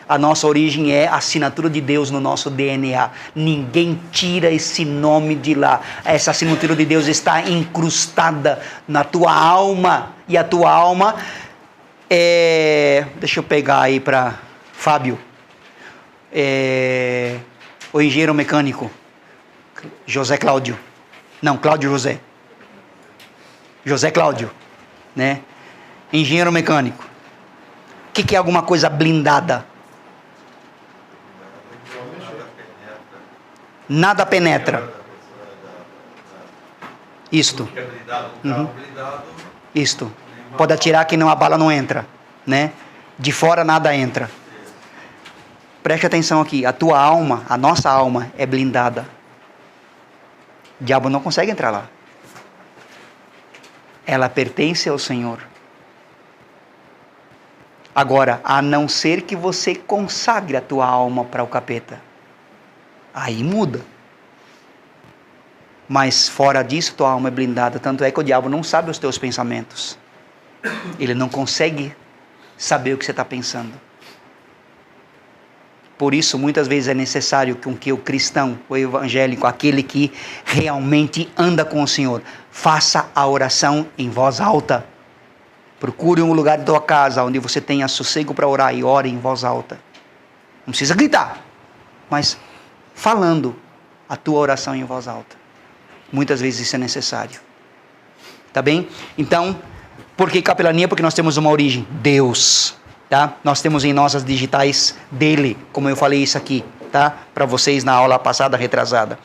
A nossa origem é a assinatura de Deus no nosso DNA. Ninguém tira esse nome de lá. Essa assinatura de Deus está incrustada na tua alma. E a tua alma é... Deixa eu pegar aí para Fábio. O engenheiro mecânico. José Cláudio. Não, Cláudio José. José Cláudio. Né? Engenheiro mecânico. O que é alguma coisa blindada? Nada penetra. Isto. Isto. Pode atirar que não, a bala não entra, né? De fora nada entra. Preste atenção aqui. A tua alma, a nossa alma é blindada. O diabo não consegue entrar lá. Ela pertence ao Senhor. Agora, a não ser que você consagre a tua alma para o capeta. Aí muda. Mas fora disso, tua alma é blindada. Tanto é que o diabo não sabe os teus pensamentos. Ele não consegue saber o que você está pensando. Por isso, muitas vezes é necessário que o cristão, o evangélico, aquele que realmente anda com o Senhor, faça a oração em voz alta. Procure um lugar da tua casa onde você tenha sossego para orar e ore em voz alta. Não precisa gritar, mas falando a tua oração em voz alta. Muitas vezes isso é necessário. Tá bem? Então, por que capelania? Porque nós temos uma origem, Deus. Tá? Nós temos em nossas digitais dele, como eu falei isso aqui, tá? Para vocês na aula passada, retrasada.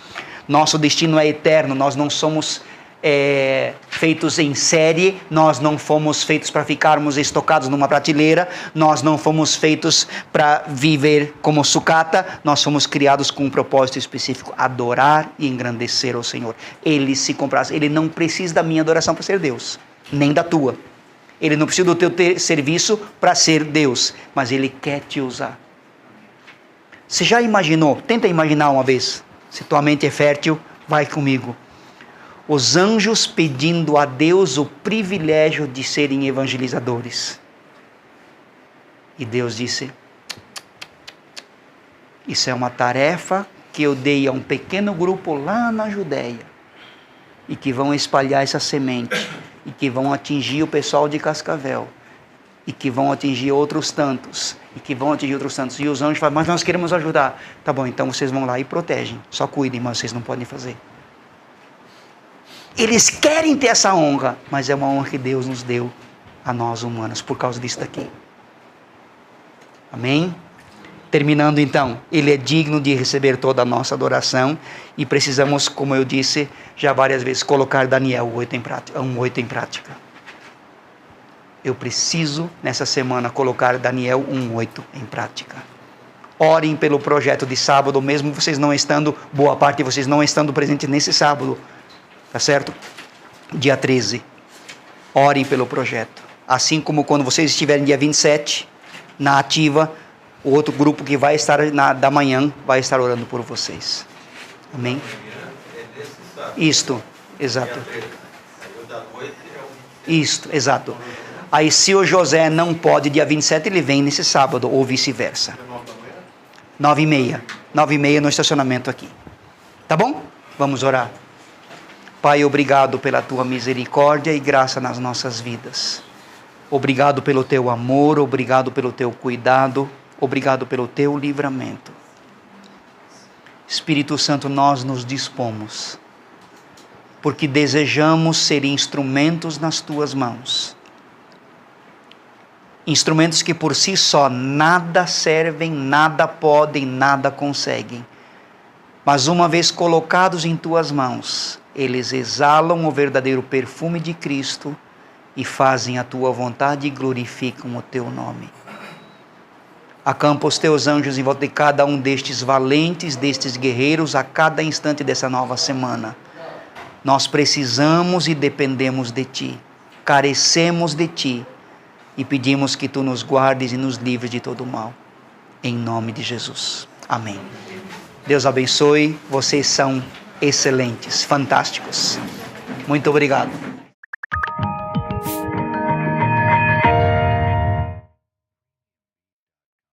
Nosso destino é eterno, nós não somos feitos em série, nós não fomos feitos para ficarmos estocados numa prateleira, nós não fomos feitos para viver como sucata, nós fomos criados com um propósito específico, adorar e engrandecer ao Senhor. Ele se compraz, ele não precisa da minha adoração para ser Deus, nem da tua. Ele não precisa do teu serviço para ser Deus, mas Ele quer te usar. Você já imaginou? Tenta imaginar uma vez. Se tua mente é fértil, vai comigo. Os anjos pedindo a Deus o privilégio de serem evangelizadores. E Deus disse: isso é uma tarefa que eu dei a um pequeno grupo lá na Judéia. E que vão espalhar essa semente. E que vão atingir o pessoal de Cascavel. E que vão atingir outros tantos. E que vão atingir outros tantos. E os anjos falam: mas nós queremos ajudar. Tá bom, então vocês vão lá e protegem. Só cuidem, mas vocês não podem fazer. Eles querem ter essa honra. Mas é uma honra que Deus nos deu a nós humanos. Por causa disso daqui. Amém? Terminando então, Ele é digno de receber toda a nossa adoração e precisamos, como eu disse já várias vezes, colocar Daniel 1:8 em prática. Eu preciso, nessa semana, colocar Daniel 1:8 em prática. Orem pelo projeto de sábado, mesmo vocês não estando, boa parte de vocês não estando presentes nesse sábado, tá certo? Dia 13. Orem pelo projeto. Assim como quando vocês estiverem dia 27, na ativa, o outro grupo que vai estar da manhã vai estar orando por vocês. Amém? Isto, exato. Isto, exato. Aí se o José não pode dia 27, ele vem nesse sábado, ou vice-versa. 9h30. 9h30 no estacionamento aqui. Tá bom? Vamos orar. Pai, obrigado pela tua misericórdia e graça nas nossas vidas. Obrigado pelo teu amor, obrigado pelo teu cuidado. Obrigado pelo teu livramento. Espírito Santo, nós nos dispomos, porque desejamos ser instrumentos nas tuas mãos. Instrumentos que por si só nada servem, nada podem, nada conseguem. Mas uma vez colocados em tuas mãos, eles exalam o verdadeiro perfume de Cristo e fazem a tua vontade e glorificam o teu nome. Acampa os teus anjos em volta de cada um destes valentes, destes guerreiros, a cada instante dessa nova semana. Nós precisamos e dependemos de Ti, carecemos de Ti e pedimos que Tu nos guardes e nos livres de todo o mal. Em nome de Jesus. Amém. Deus abençoe, vocês são excelentes, fantásticos. Muito obrigado.